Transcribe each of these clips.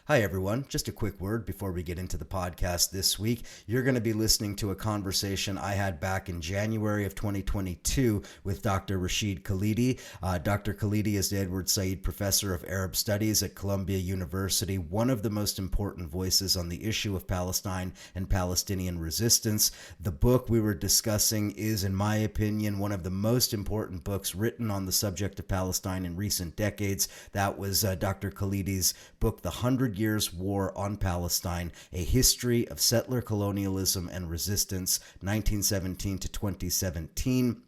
Hi, everyone. Just a quick word before we get into the podcast this week. You're going to be listening to a conversation I had back in January of 2022 with Dr. Rashid Khalidi. Dr. Khalidi is the Edward Said Professor of Arab Studies at Columbia University, one of the most important voices on the issue of Palestine and Palestinian resistance. The book we were discussing is, in my opinion, one of the most important books written on the subject of Palestine in recent decades. That was Dr. Khalidi's book, The 100 Years' War on Palestine, A History of Settler Colonialism and Resistance, 1917 to 2017.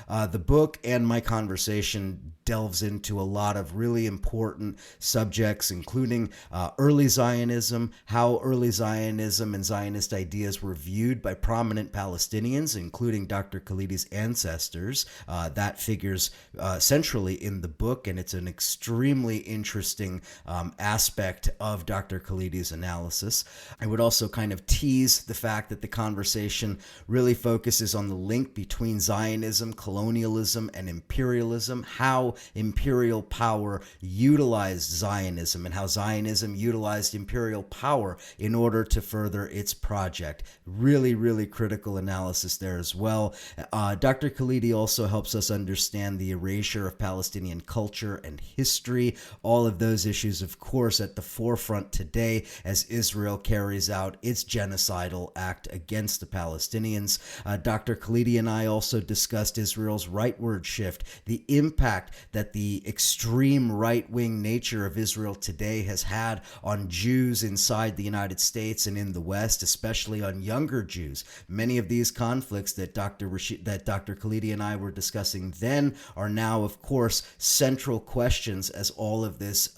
The book and my conversation delves into a lot of really important subjects, including early Zionism, how early Zionism and Zionist ideas were viewed by prominent Palestinians, including Dr. Khalidi's ancestors. That figures centrally in the book, and it's an extremely interesting aspect of Dr. Khalidi's analysis. I would also kind of tease the fact that the conversation really focuses on the link between Zionism, colonialism, and imperialism, how imperial power utilized Zionism and how Zionism utilized imperial power in order to further its project. Really, really critical analysis there as well. Dr. Khalidi also helps us understand the erasure of Palestinian culture and history. All of those issues, of course, at the forefront today as Israel carries out its genocidal act against the Palestinians. Dr. Khalidi and I also discussed Israel's rightward shift, the impact that the extreme right-wing nature of Israel today has had on Jews inside the United States and in the West, especially on younger Jews. Many of these conflicts that Dr. Khalidi and I were discussing then are now, of course, central questions as all of this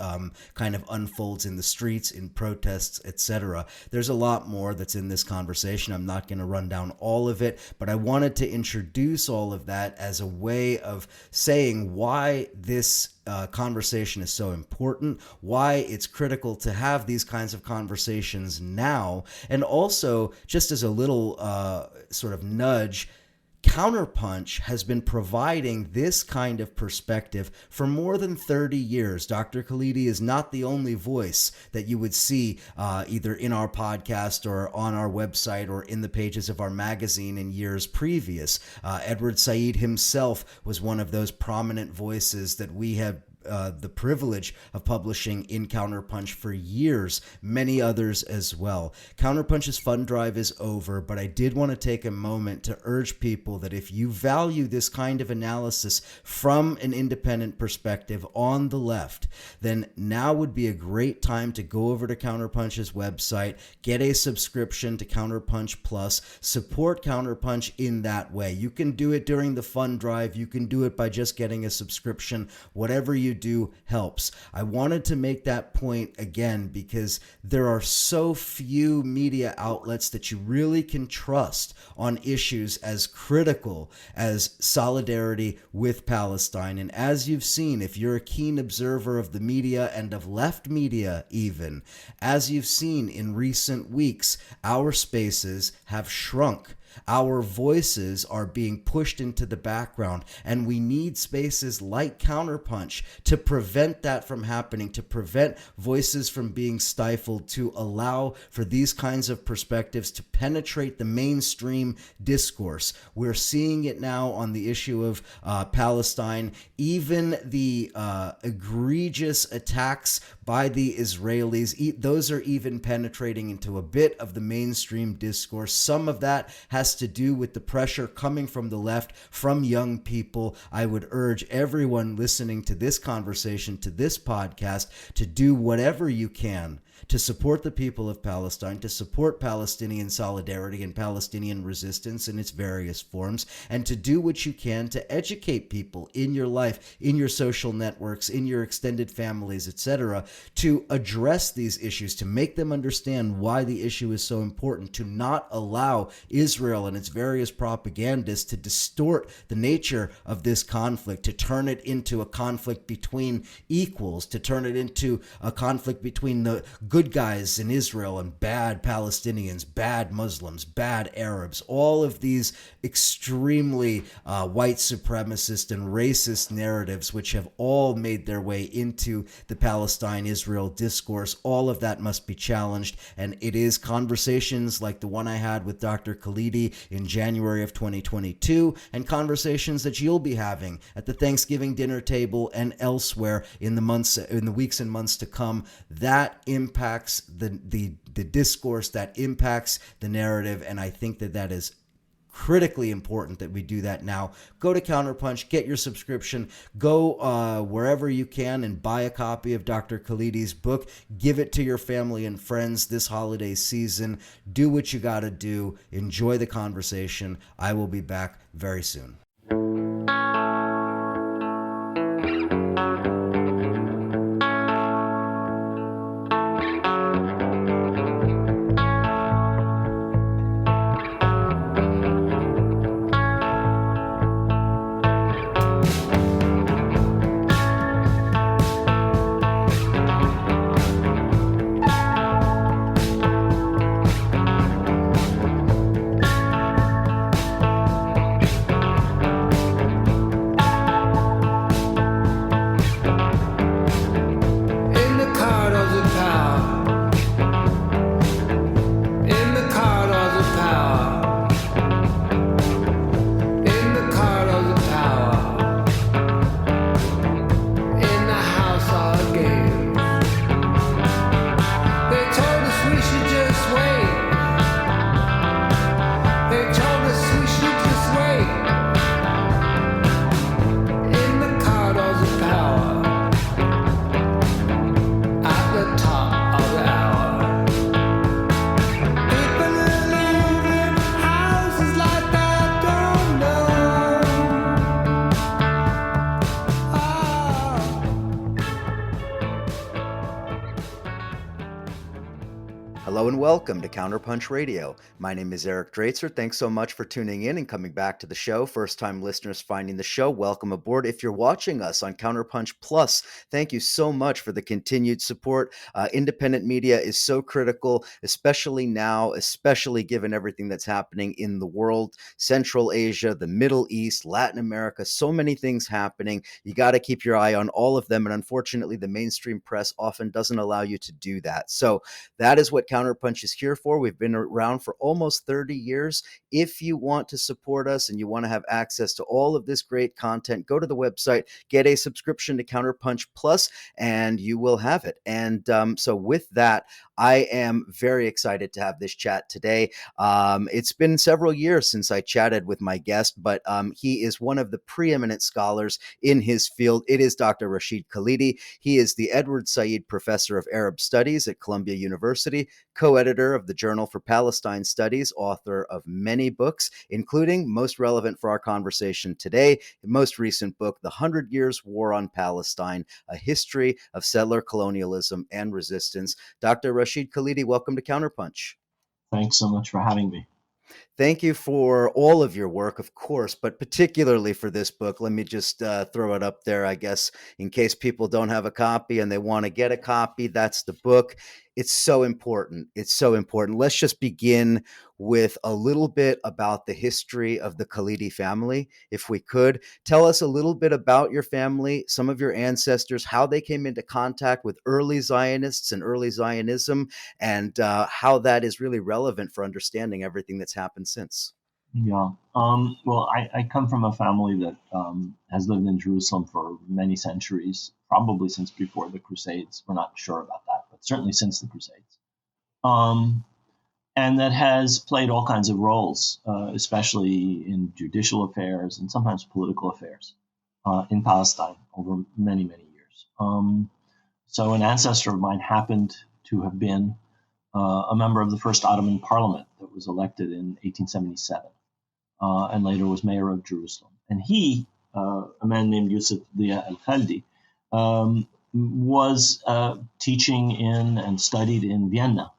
kind of unfolds in the streets, in protests, etc. There's a lot more that's in this conversation. I'm not going to run down all of it, but I wanted to introduce all of that as a way of saying why this conversation is so important, why it's critical to have these kinds of conversations now, and also, just as a little sort of nudge, CounterPunch has been providing this kind of perspective for more than 30 years. Dr. Khalidi is not the only voice that you would see either in our podcast or on our website or in the pages of our magazine in years previous. Edward Said himself was one of those prominent voices that we have the privilege of publishing in CounterPunch for years, many others as well. CounterPunch's fund drive is over, but I did want to take a moment to urge people that if you value this kind of analysis from an independent perspective on the left, then now would be a great time to go over to CounterPunch's website, get a subscription to CounterPunch Plus, support CounterPunch in that way. You can do it during the fund drive. You can do it by just getting a subscription. Whatever you do helps. I wanted to make that point again because there are so few media outlets that you really can trust on issues as critical as solidarity with Palestine. And as you've seen, if you're a keen observer of the media and of left media even, as you've seen in recent weeks, our spaces have shrunk. Our voices are being pushed into the background, and we need spaces like CounterPunch to prevent that from happening, to prevent voices from being stifled, to allow for these kinds of perspectives to penetrate the mainstream discourse. We're seeing it now on the issue of Palestine. Even the egregious attacks by the Israelis, those are even penetrating into a bit of the mainstream discourse. Some of that has to do with the pressure coming from the left, from young people. I would urge everyone listening to this conversation, to this podcast, to do whatever you can to support the people of Palestine, to support Palestinian solidarity and Palestinian resistance in its various forms, and to do what you can to educate people in your life, in your social networks, in your extended families, etc., to address these issues, to make them understand why the issue is so important, to not allow Israel and its various propagandists to distort the nature of this conflict, to turn it into a conflict between equals, to turn it into a conflict between the good guys in Israel and bad Palestinians, bad Muslims, bad Arabs, all of these extremely white supremacist and racist narratives, which have all made their way into the Palestine-Israel discourse. All of that must be challenged, and it is conversations like the one I had with Dr. Khalidi in January of 2022, and conversations that you'll be having at the Thanksgiving dinner table and elsewhere in the weeks and months to come. That impacts the discourse, that impacts the narrative, and I think that is critically important that we do that now. Go to CounterPunch, get your subscription, go wherever you can and buy a copy of Dr. Khalidi's book. Give it to your family and friends this holiday season. Do what you got to do. Enjoy the conversation. I will be back very soon. Hello and welcome to CounterPunch Radio. My name is Eric Draitzer. Thanks so much for tuning in and coming back to the show. First-time listeners finding the show, welcome aboard. If you're watching us on CounterPunch Plus, thank you so much for the continued support. Independent media is so critical, especially now, especially given everything that's happening in the world, Central Asia, the Middle East, Latin America, so many things happening. You got to keep your eye on all of them, and unfortunately, the mainstream press often doesn't allow you to do that. So that is what CounterPunch is here for. We've been around for almost 30 years. If you want to support us and you want to have access to all of this great content, go to the website, get a subscription to CounterPunch Plus, and you will have it. And so with that, I am very excited to have this chat today. It's been several years since I chatted with my guest, but he is one of the preeminent scholars in his field. It is Dr. Rashid Khalidi. He is the Edward Said Professor of Arab Studies at Columbia University, co-editor of the Journal for Palestine Studies, author of many books, including, most relevant for our conversation today, the most recent book, The 100 Years' War on Palestine, A History of Settler Colonialism and Resistance. Dr. Rashid Khalidi, welcome to CounterPunch. Thanks so much for having me. Thank you for all of your work, of course, but particularly for this book. Let me just throw it up there, I guess, in case people don't have a copy and they want to get a copy. That's the book. It's so important. It's so important. Let's just begin with a little bit about the history of the Khalidi family. If we could, tell us a little bit about your family, some of your ancestors, how they came into contact with early Zionists and early Zionism, and how that is really relevant for understanding everything that's happened since. Yeah. Well, I come from a family that has lived in Jerusalem for many centuries, probably since before the Crusades. We're not sure about that, but certainly since the Crusades. And that has played all kinds of roles, especially in judicial affairs and sometimes political affairs in Palestine over many, many years. So an ancestor of mine happened to have been a member of the first Ottoman parliament that was elected in 1877 and later was mayor of Jerusalem. And he, a man named Yusuf Dia al-Khalidi, was teaching in and studied in Vienna,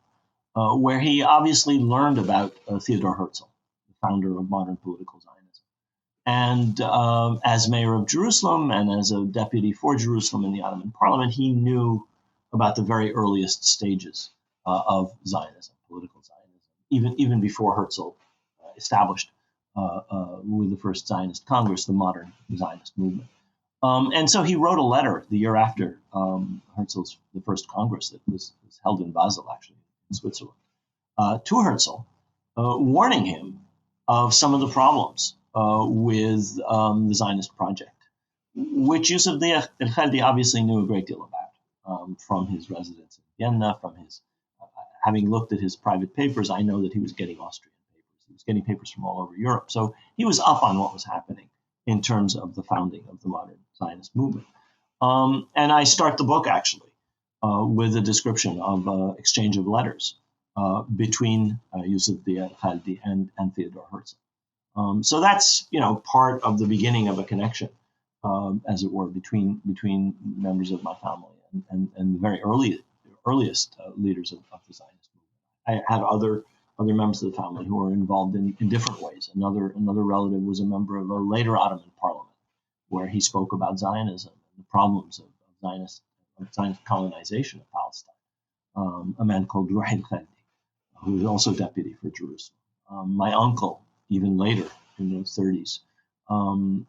where he obviously learned about Theodor Herzl, the founder of modern political Zionism. And as mayor of Jerusalem and as a deputy for Jerusalem in the Ottoman parliament, he knew about the very earliest stages of Zionism, political Zionism, even before Herzl established with the first Zionist Congress, the modern Zionist movement. And so he wrote a letter the year after Herzl's the first Congress that was held in Basel, actually, in Switzerland, to Herzl, warning him of some of the problems with the Zionist project, which Yusuf Khalidi obviously knew a great deal about from his residence in Vienna, from his having looked at his private papers. I know that he was getting Austrian papers. He was getting papers from all over Europe. So he was up on what was happening in terms of the founding of the modern Zionist movement. And I start the book, actually, with a description of exchange of letters between Yusuf Khalidi and Theodor Herzl. So that's, part of the beginning of a connection, as it were, between members of my family and the very earliest leaders of the Zionist movement. I had other members of the family who were involved in different ways. Another relative was a member of a later Ottoman parliament, where he spoke about Zionism and the problems of Zionist colonization of Palestine. A man called Rashid Khalidi, who was also deputy for Jerusalem. My uncle, even later in the 30s,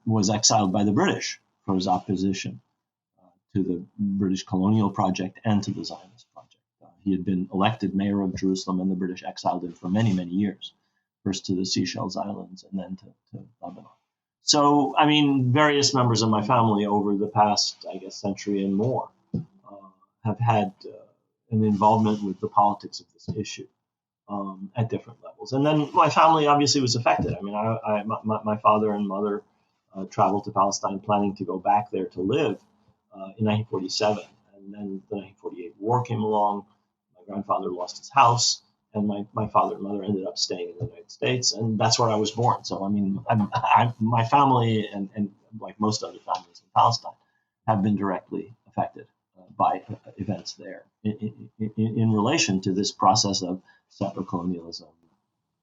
was exiled by the British for his opposition to the British colonial project and to the Zionist project. He had been elected mayor of Jerusalem, and the British exiled him for many, many years, first to the Seychelles Islands and then to Lebanon. So, various members of my family over the past, century and more have had an involvement with the politics of this issue at different levels. And then my family obviously was affected. My father and mother traveled to Palestine planning to go back there to live in 1947. And then the 1948 war came along. My grandfather lost his house, and my father and mother ended up staying in the United States, and that's where I was born. So, my family and like most other families in Palestine have been directly affected by events there in relation to this process of settler colonialism.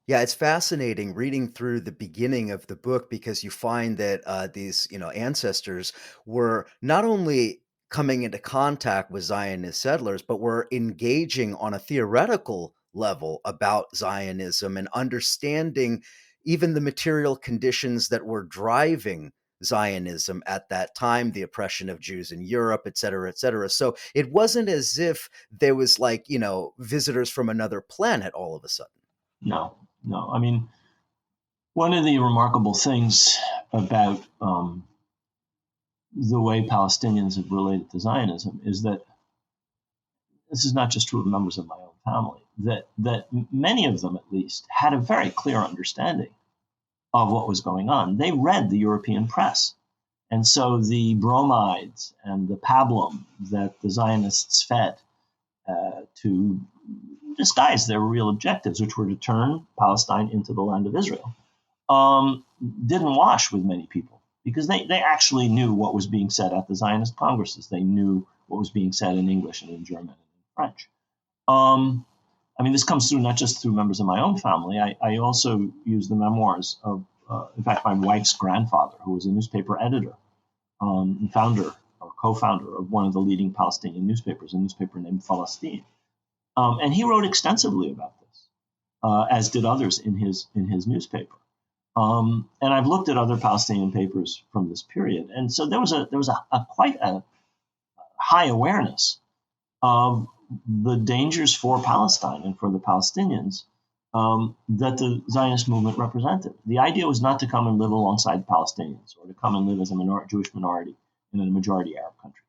Yeah, it's fascinating reading through the beginning of the book, because you find that these, ancestors were not only coming into contact with Zionist settlers, but were engaging on a theoretical level about Zionism and understanding even the material conditions that were driving Zionism at that time, the oppression of Jews in Europe, et cetera, et cetera. So it wasn't as if there was visitors from another planet all of a sudden. No. One of the remarkable things about the way Palestinians have related to Zionism is that this is not just true of members of my own family, that many of them, at least, had a very clear understanding of what was going on. They read the European press. And so the bromides and the pablum that the Zionists fed to disguise their real objectives, which were to turn Palestine into the land of Israel, didn't wash with many people, because they actually knew what was being said at the Zionist congresses. They knew what was being said in English and in German and in French. This comes through not just through members of my own family. I also use the memoirs of, in fact, my wife's grandfather, who was a newspaper editor and founder or co-founder of one of the leading Palestinian newspapers, a newspaper named Palestine. And he wrote extensively about this, as did others in his newspaper. And I've looked at other Palestinian papers from this period, and so there was quite a high awareness of the dangers for Palestine and for the Palestinians that the Zionist movement represented. The idea was not to come and live alongside Palestinians or to come and live as a Jewish minority in a majority Arab country.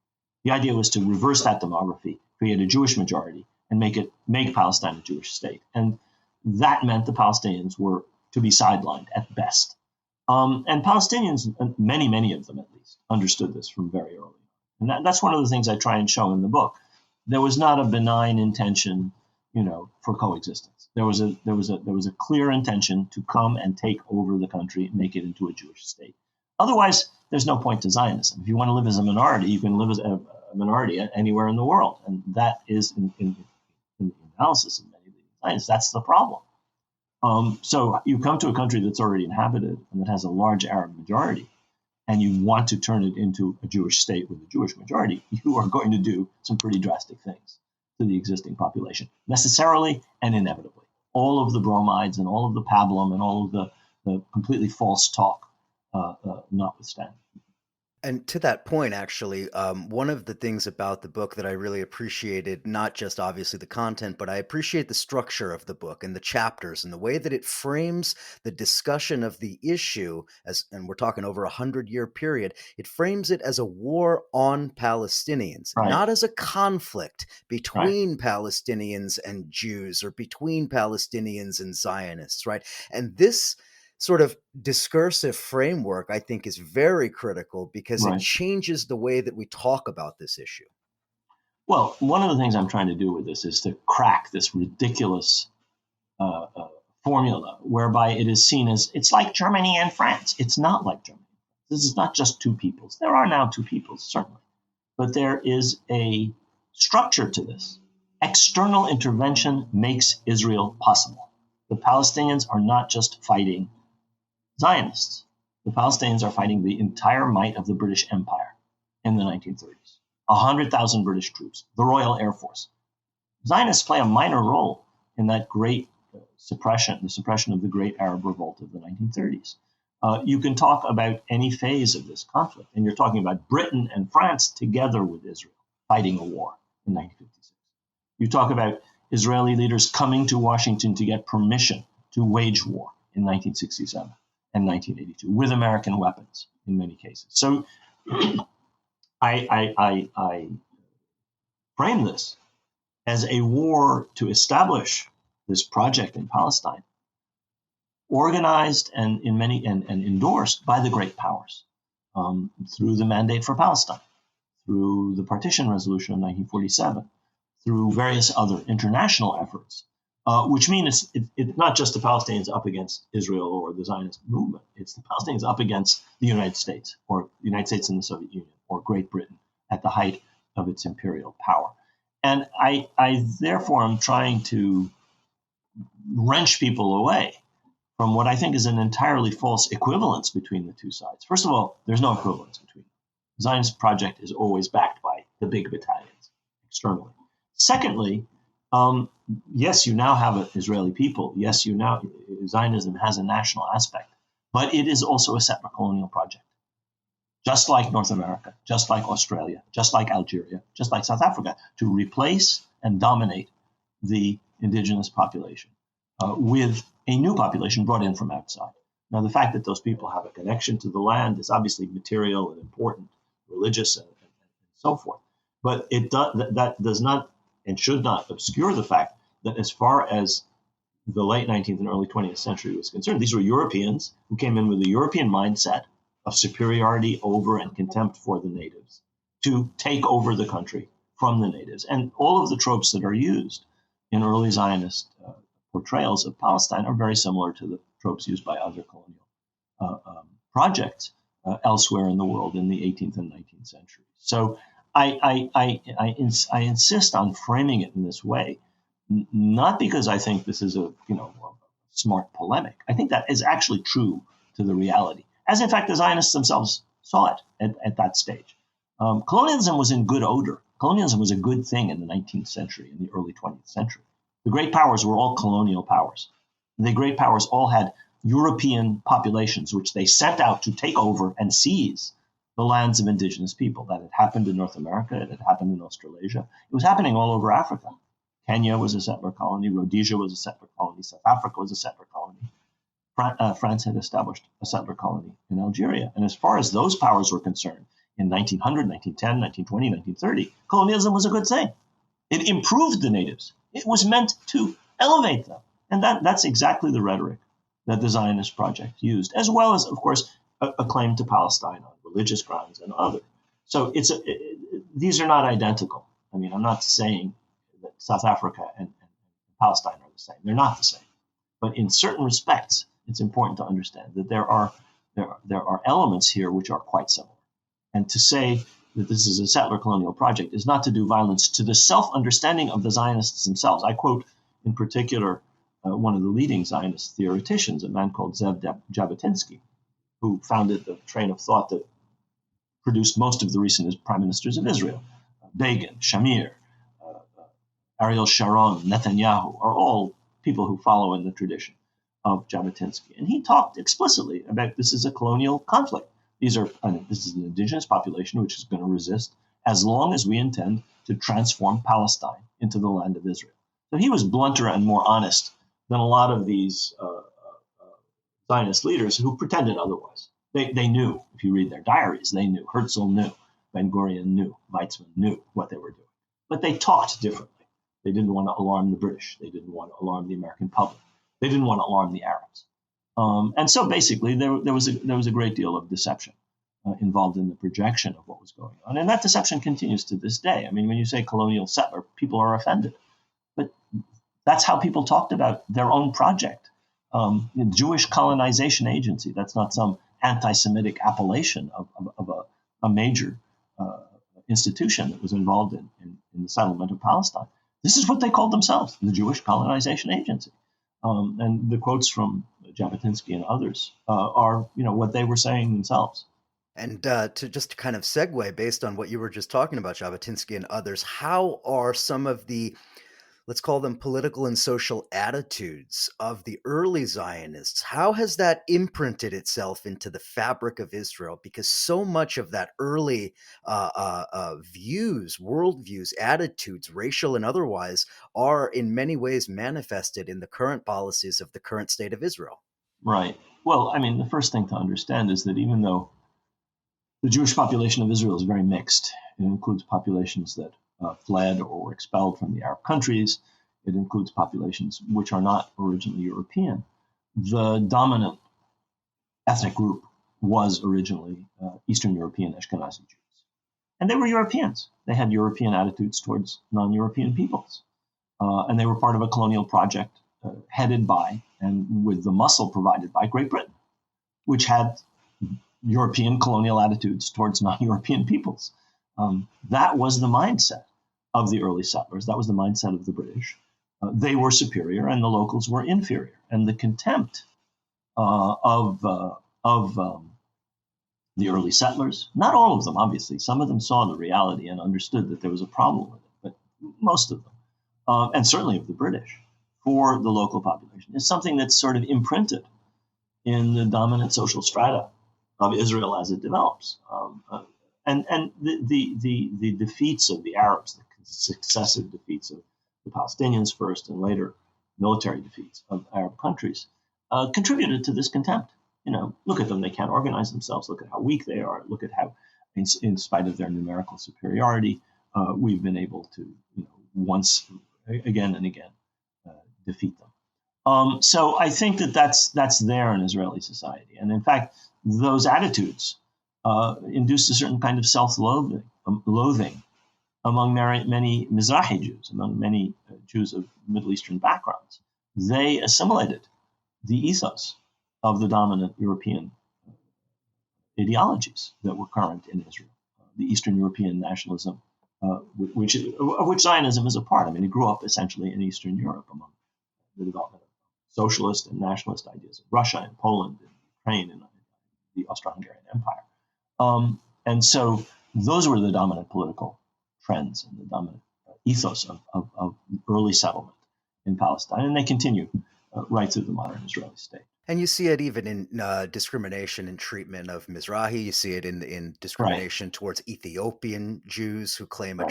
The idea was to reverse that demography, create a Jewish majority, and make Palestine a Jewish state. And that meant the Palestinians were to be sidelined at best. And Palestinians, many of them at least, understood this from very early. And that's one of the things I try and show in the book. There was not a benign intention, for coexistence. There was a clear intention to come and take over the country and make it into a Jewish state. Otherwise, there's no point to Zionism. If you want to live as a minority, you can live as a minority anywhere in the world, and that is in the analysis of many of these Zionists. That's the problem. So you come to a country that's already inhabited and that has a large Arab majority, and you want to turn it into a Jewish state with a Jewish majority, you are going to do some pretty drastic things to the existing population, necessarily and inevitably. All of the bromides and all of the pablum and all of the completely false talk notwithstanding. And to that point, actually, one of the things about the book that I really appreciated, not just obviously the content, but I appreciate the structure of the book and the chapters and the way that it frames the discussion of the issue as, and we're talking over 100-year period, it frames it as a war on Palestinians, Right. not as a conflict between Right. Palestinians and Jews or between Palestinians and Zionists, right? And this sort of discursive framework, I think, is very critical because Right. it changes the way that we talk about this issue. Well, one of the things I'm trying to do with this is to crack this ridiculous formula whereby it is seen as it's like Germany and France. It's not like Germany. This is not just two peoples. There are now two peoples, certainly. But there is a structure to this. External intervention makes Israel possible. The Palestinians are not just fighting Zionists. The Palestinians are fighting the entire might of the British Empire in the 1930s. 100,000 British troops, the Royal Air Force. Zionists play a minor role in that great suppression, the suppression of the great Arab revolt of the 1930s. You can talk about any phase of this conflict, and you're talking about Britain and France together with Israel fighting a war in 1956. You talk about Israeli leaders coming to Washington to get permission to wage war in 1967. And 1982 with American weapons in many cases. So I frame this as a war to establish this project in Palestine, organized and endorsed by the great powers through the Mandate for Palestine, through the Partition Resolution of 1947, through various other international efforts. Which means it's not just the Palestinians up against Israel or the Zionist movement. It's the Palestinians up against the United States or the United States and the Soviet Union or Great Britain at the height of its imperial power. And I therefore am trying to wrench people away from what I think is an entirely false equivalence between the two sides. First of all, there's no equivalence between them. The Zionist project is always backed by the big battalions externally. Secondly, yes, you now have an Israeli people. Yes, Zionism has a national aspect, but it is also a settler colonial project. Just like North America, just like Australia, just like Algeria, just like South Africa, to replace and dominate the indigenous population with a new population brought in from outside. Now, the fact that those people have a connection to the land is obviously material and important, religious and so forth. But that does not and should not obscure the fact that as far as the late 19th and early 20th century was concerned, these were Europeans who came in with a European mindset of superiority over and contempt for the natives to take over the country from the natives. And all of the tropes that are used in early Zionist portrayals of Palestine are very similar to the tropes used by other colonial projects elsewhere in the world in the 18th and 19th centuries. So I insist on framing it in this way, not because I think this is a smart polemic. I think that is actually true to the reality, as in fact the Zionists themselves saw it at that stage. Colonialism was in good odor. Colonialism was a good thing in the 19th century, in the early 20th century. The great powers were all colonial powers. The great powers all had European populations, which they sent out to take over and seize the lands of indigenous people. That had happened in North America. It had happened in Australasia. It was happening all over Africa. Kenya was a settler colony. Rhodesia was a settler colony. South Africa was a settler colony. France had established a settler colony in Algeria. And as far as those powers were concerned, in 1900, 1910, 1920, 1930, colonialism was a good thing. It improved the natives. It was meant to elevate them. And that's exactly the rhetoric that the Zionist project used, as well as, of course, a claim to Palestine on religious grounds and other. So these are not identical. I mean, I'm not saying that South Africa and Palestine are the same. They're not the same. But in certain respects, it's important to understand that there are elements here which are quite similar. And to say that this is a settler colonial project is not to do violence to the self-understanding of the Zionists themselves. I quote in particular one of the leading Zionist theoreticians, a man called Zev Jabotinsky, who founded the train of thought that produced most of the recent prime ministers of Israel. Begin, Shamir, Ariel Sharon, Netanyahu are all people who follow in the tradition of Jabotinsky. And he talked explicitly about this is a colonial conflict. This is an indigenous population which is going to resist as long as we intend to transform Palestine into the land of Israel. So he was blunter and more honest than a lot of these Zionist leaders who pretended otherwise. They knew, if you read their diaries, they knew. Herzl knew. Ben Gurion knew. Weizmann knew what they were doing. But they talked differently. They didn't want to alarm the British. They didn't want to alarm the American public. They didn't want to alarm the Arabs. And so basically, there was a great deal of deception involved in the projection of what was going on. And that deception continues to this day. I mean, when you say colonial settler, people are offended. But that's how people talked about their own project. Jewish Colonization Agency, that's not some anti-Semitic appellation of a major institution that was involved in the settlement of Palestine. This is what they called themselves, the Jewish Colonization Agency. And the quotes from Jabotinsky and others are, what they were saying themselves. And to kind of segue based on what you were just talking about, Jabotinsky and others, how are some of the, let's call them political and social attitudes of the early Zionists, how has that imprinted itself into the fabric of Israel? Because so much of that early views, worldviews, attitudes, racial and otherwise, are in many ways manifested in the current policies of the current state of Israel. Right. Well, I mean, the first thing to understand is that even though the Jewish population of Israel is very mixed, it includes populations that fled or were expelled from the Arab countries. It includes populations which are not originally European. The dominant ethnic group was originally Eastern European Ashkenazi Jews. And they were Europeans. They had European attitudes towards non-European peoples. And they were part of a colonial project headed by and with the muscle provided by Great Britain, which had European colonial attitudes towards non-European peoples. That was the mindset of the early settlers. That was the mindset of the British. They were superior and the locals were inferior. And the contempt of the early settlers, not all of them, obviously, some of them saw the reality and understood that there was a problem with it, but most of them, and certainly of the British, for the local population, is something that's sort of imprinted in the dominant social strata of Israel as it develops. And the defeats of the Arabs, the successive defeats of the Palestinians first and later military defeats of Arab countries, contributed to this contempt. Look at them, they can't organize themselves. Look at how weak they are. Look at how, in spite of their numerical superiority, we've been able to, once again and again, defeat them. So I think that's there in Israeli society. And in fact, those attitudes induced a certain kind of self-loathing among many Mizrahi Jews, among many Jews of Middle Eastern backgrounds. They assimilated the ethos of the dominant European ideologies that were current in Israel, the Eastern European nationalism, of which Zionism is a part. I mean, it grew up essentially in Eastern Europe among the development of socialist and nationalist ideas of Russia and Poland and Ukraine and the Austro-Hungarian Empire. And so those were the dominant political trends and the dominant ethos of early settlement in Palestine. And they continue right through the modern Israeli state. And you see it even in discrimination and treatment of Mizrahi. You see it in discrimination towards Ethiopian Jews who claim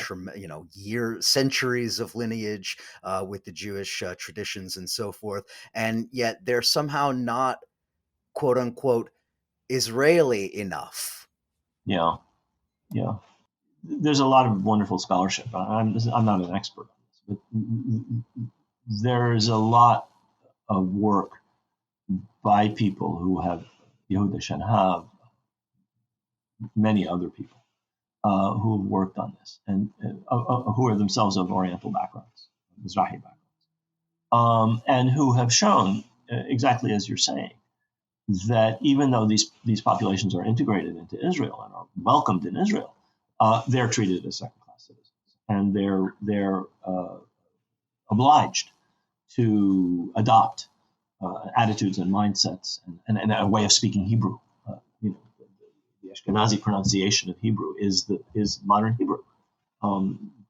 centuries of lineage with the Jewish traditions and so forth. And yet they're somehow not, quote unquote, Israeli enough. Yeah. There's a lot of wonderful scholarship. I'm not an expert on this, but there's a lot of work by people who have Yehuda Shenhav, many other people who have worked on this and who are themselves of Oriental backgrounds, Mizrahi backgrounds, and who have shown, exactly as you're saying, that even though these populations are integrated into Israel and are welcomed in Israel, they're treated as second-class citizens, and they're obliged to adopt attitudes and mindsets and a way of speaking Hebrew. The Ashkenazi pronunciation of Hebrew is modern Hebrew.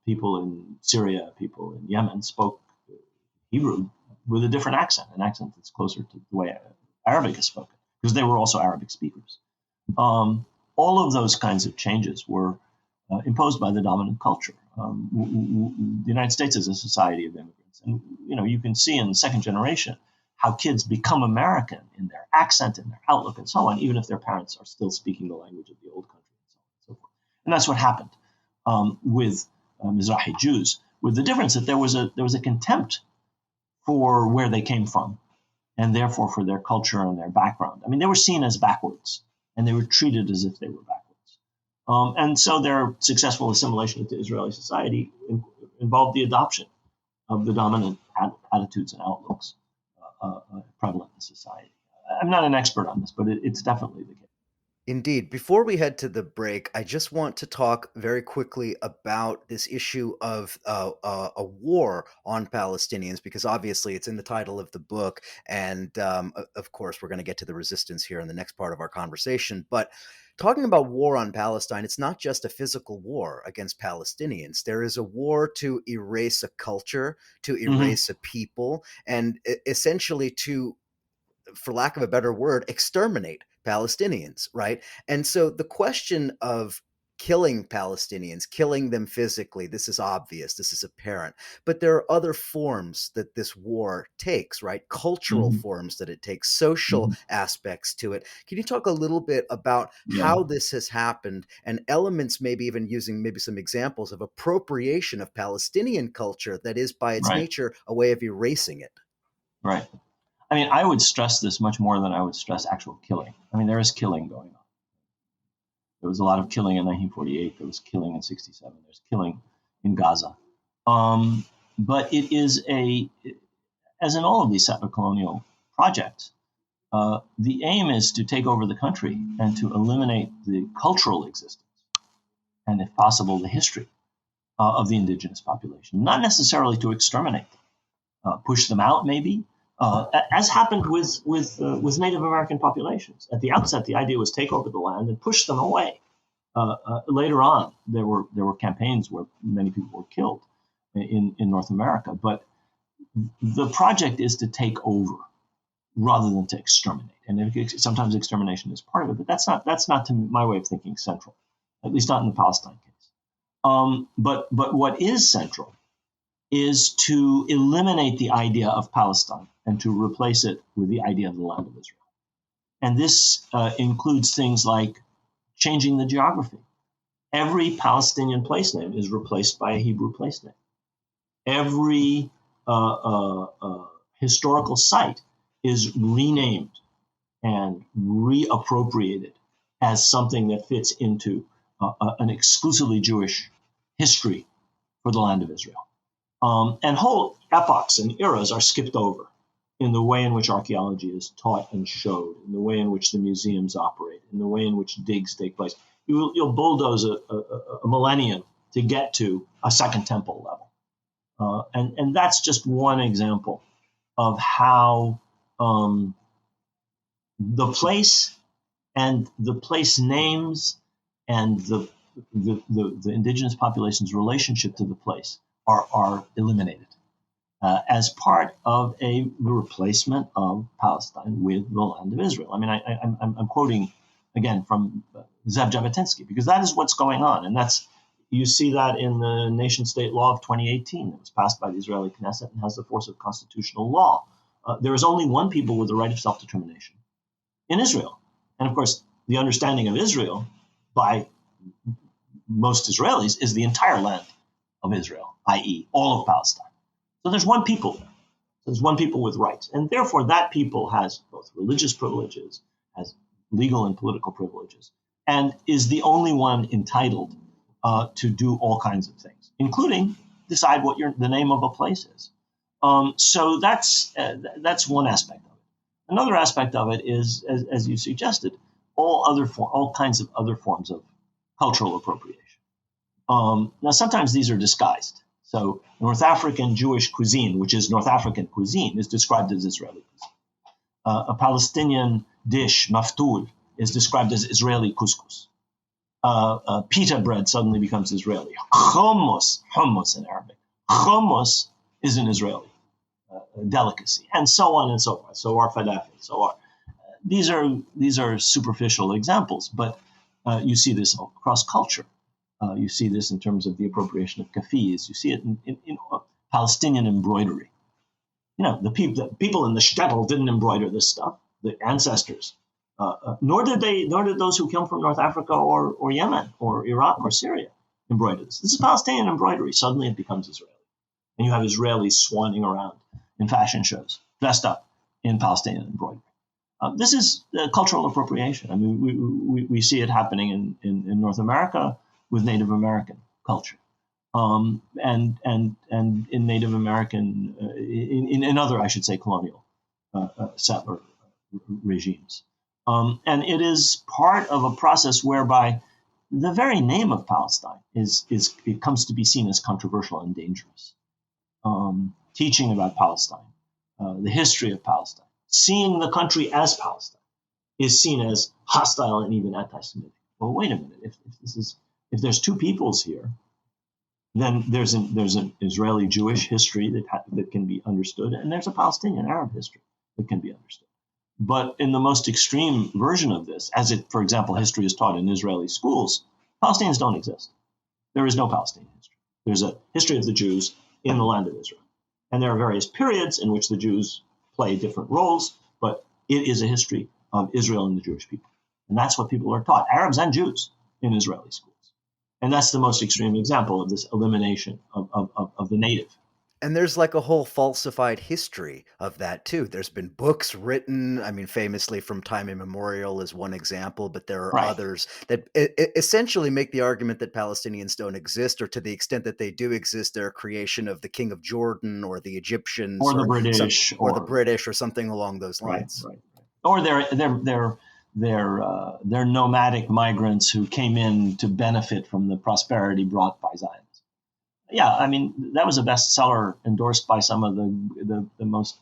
People in Syria, people in Yemen spoke Hebrew with a different accent, an accent that's closer to the way Arabic is spoken, because they were also Arabic speakers. All of those kinds of changes were imposed by the dominant culture. The United States is a society of immigrants, and you can see in the second generation how kids become American in their accent, in their outlook, and so on, even if their parents are still speaking the language of the old country, and so on and so forth. And that's what happened with Mizrahi Jews, with the difference that there was a contempt for where they came from, and therefore for their culture and their background. I mean, they were seen as backwards, and they were treated as if they were backwards. And so their successful assimilation into Israeli society involved the adoption of the dominant attitudes and outlooks prevalent in society. I'm not an expert on this, but it's definitely the case. Indeed. Before we head to the break, I just want to talk very quickly about this issue of a war on Palestinians, because obviously it's in the title of the book. And of course, we're going to get to the resistance here in the next part of our conversation. But talking about war on Palestine, it's not just a physical war against Palestinians. There is a war to erase a culture, to erase a people, and essentially to, for lack of a better word, exterminate Palestinians, right? And so the question of killing Palestinians, killing them physically, this is obvious, this is apparent, but there are other forms that this war takes, right? Cultural forms that it takes, social aspects to it. Can you talk a little bit about how this has happened, and elements, maybe even using maybe some examples of appropriation of Palestinian culture that is by its nature a way of erasing it? Right. I mean, I would stress this much more than I would stress actual killing. I mean, there is killing going on. There was a lot of killing in 1948. There was killing in 67. There's killing in Gaza. But it is as in all of these settler colonial projects, the aim is to take over the country and to eliminate the cultural existence and, if possible, the history of the indigenous population. Not necessarily to exterminate them, push them out maybe. As happened with Native American populations. At the outset, the idea was take over the land and push them away. Later on, there were campaigns where many people were killed in North America. But the project is to take over rather than to exterminate. And sometimes extermination is part of it, but that's not to my way of thinking central, at least not in the Palestine case. But what is central is to eliminate the idea of Palestine and to replace it with the idea of the land of Israel. And this includes things like changing the geography. Every Palestinian place name is replaced by a Hebrew place name. Every historical site is renamed and reappropriated as something that fits into an exclusively Jewish history for the land of Israel. And whole epochs and eras are skipped over in the way in which archaeology is taught and showed, in the way in which the museums operate, in the way in which digs take place. You'll bulldoze a millennium to get to a Second Temple level. And that's just one example of how the place and the place names and the indigenous population's relationship to the place are eliminated as part of a replacement of Palestine with the land of Israel. I mean, I'm quoting again from Zev Jabotinsky, because that is what's going on, and you see that in the nation-state law of 2018 that was passed by the Israeli Knesset and has the force of constitutional law. There is only one people with the right of self-determination in Israel, and of course, the understanding of Israel by most Israelis is the entire land of Israel, i.e., all of Palestine. So there's one people there. There's one people with rights. And therefore, that people has both religious privileges, has legal and political privileges, and is the only one entitled to do all kinds of things, including decide what the name of a place is. So that's one aspect of it. Another aspect of it is, as you suggested, all kinds of other forms of cultural appropriation. Now, sometimes these are disguised. So North African Jewish cuisine, which is North African cuisine, is described as Israeli cuisine. A Palestinian dish, maftul, is described as Israeli couscous. pita bread suddenly becomes Israeli. Hummus in Arabic. Hummus is an Israeli delicacy, and so on and so forth. So are falafel, so are. These are superficial examples, but you see this across culture. You see this in terms of the appropriation of kafis. You see it in Palestinian embroidery. The people in the shtetl didn't embroider this stuff. The ancestors, nor did those who come from North Africa or Yemen or Iraq or Syria embroider this. This is Palestinian embroidery. Suddenly it becomes Israeli, and you have Israelis swanning around in fashion shows dressed up in Palestinian embroidery. This is cultural appropriation. I mean, we see it happening in North America with Native American culture, and in Native American in other, I should say, colonial settler regimes, and it is part of a process whereby the very name of Palestine it comes to be seen as controversial and dangerous. Teaching about Palestine, the history of Palestine, seeing the country as Palestine is seen as hostile and even anti-Semitic. Well, wait a minute. If there's two peoples here, then there's an Israeli Jewish history that can be understood, and there's a Palestinian Arab history that can be understood. But in the most extreme version of this, as it, for example, history is taught in Israeli schools, Palestinians don't exist. There is no Palestinian history. There's a history of the Jews in the land of Israel. And there are various periods in which the Jews play different roles, but it is a history of Israel and the Jewish people. And that's what people are taught, Arabs and Jews, in Israeli schools. And that's the most extreme example of this elimination of the native. And there's like a whole falsified history of that too. There's been books written, I mean, famously from time immemorial is one example, but there are others that essentially make the argument that Palestinians don't exist, or to the extent that they do exist, they're a creation of the King of Jordan or the Egyptians or the British or the British or something along those lines. Right. Or they're nomadic migrants who came in to benefit from the prosperity brought by Zionism. Yeah, I mean, that was a bestseller endorsed by some of the most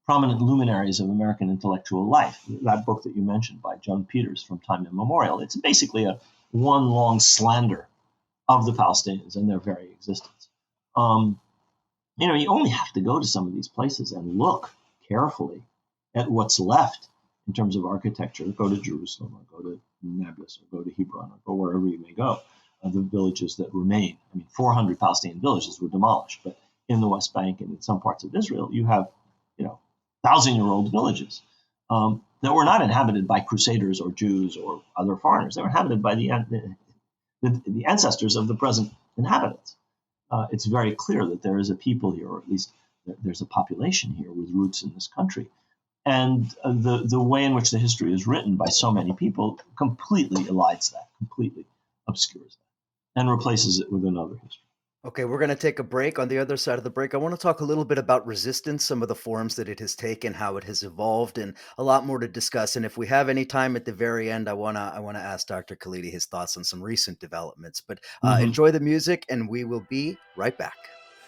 prominent luminaries of American intellectual life. That book that you mentioned by John Peters, From Time Immemorial, it's basically a one long slander of the Palestinians and their very existence. You only have to go to some of these places and look carefully at what's left in terms of architecture. Go to Jerusalem, or go to Nablus, or go to Hebron, or go wherever you may go. The villages that remain. I mean, 400 Palestinian villages were demolished, but in the West Bank and in some parts of Israel, you have, 1,000-year-old villages that were not inhabited by crusaders or Jews or other foreigners. They were inhabited by the ancestors of the present inhabitants. It's very clear that there is a people here, or at least there's a population here with roots in this country. And the way in which the history is written by so many people completely elides that, completely obscures that, and replaces it with another history. Okay, we're going to take a break. On the other side of the break, I want to talk a little bit about resistance, some of the forms that it has taken, how it has evolved, and a lot more to discuss. And if we have any time at the very end, I want to ask Dr. Khalidi his thoughts on some recent developments. But enjoy the music, and we will be right back.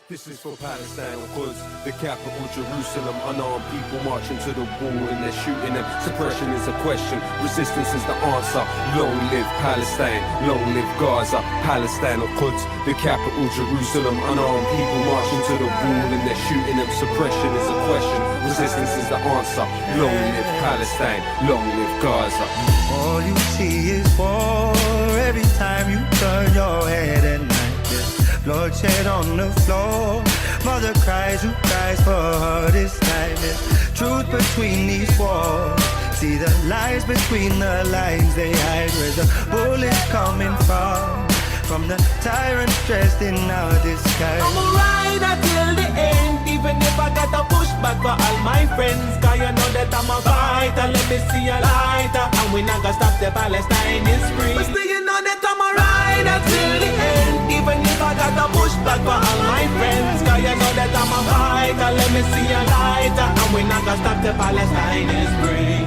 This is for Palestine, Quds, the capital, Jerusalem. Unarmed people marching to the wall and they're shooting them. Suppression is a question, resistance is the answer. Long live Palestine, long live Gaza. Palestine, Quds, the capital, Jerusalem. Unarmed people marching to the wall and they're shooting them. Suppression is a question, resistance is the answer. Long live Palestine, long live Gaza. All you see is war every time you turn your head at night. Bloodshed on the floor, mother cries, who cries for her this time? There's truth between these walls, see the lies between the lines they hide. Where's the bullets coming from the tyrants dressed in our disguise? I'm a rider till the end, even if I got to push back for all my friends. Cause you know that I'm a fighter, let me see a lighter, and we not gonna stop the Palestine is free. But still you know that I'm a rider till the end, even if I got to push back for all my friends. Cause you know that I'm a fighter, let me see a lighter, and we not gonna stop the Palestine is free.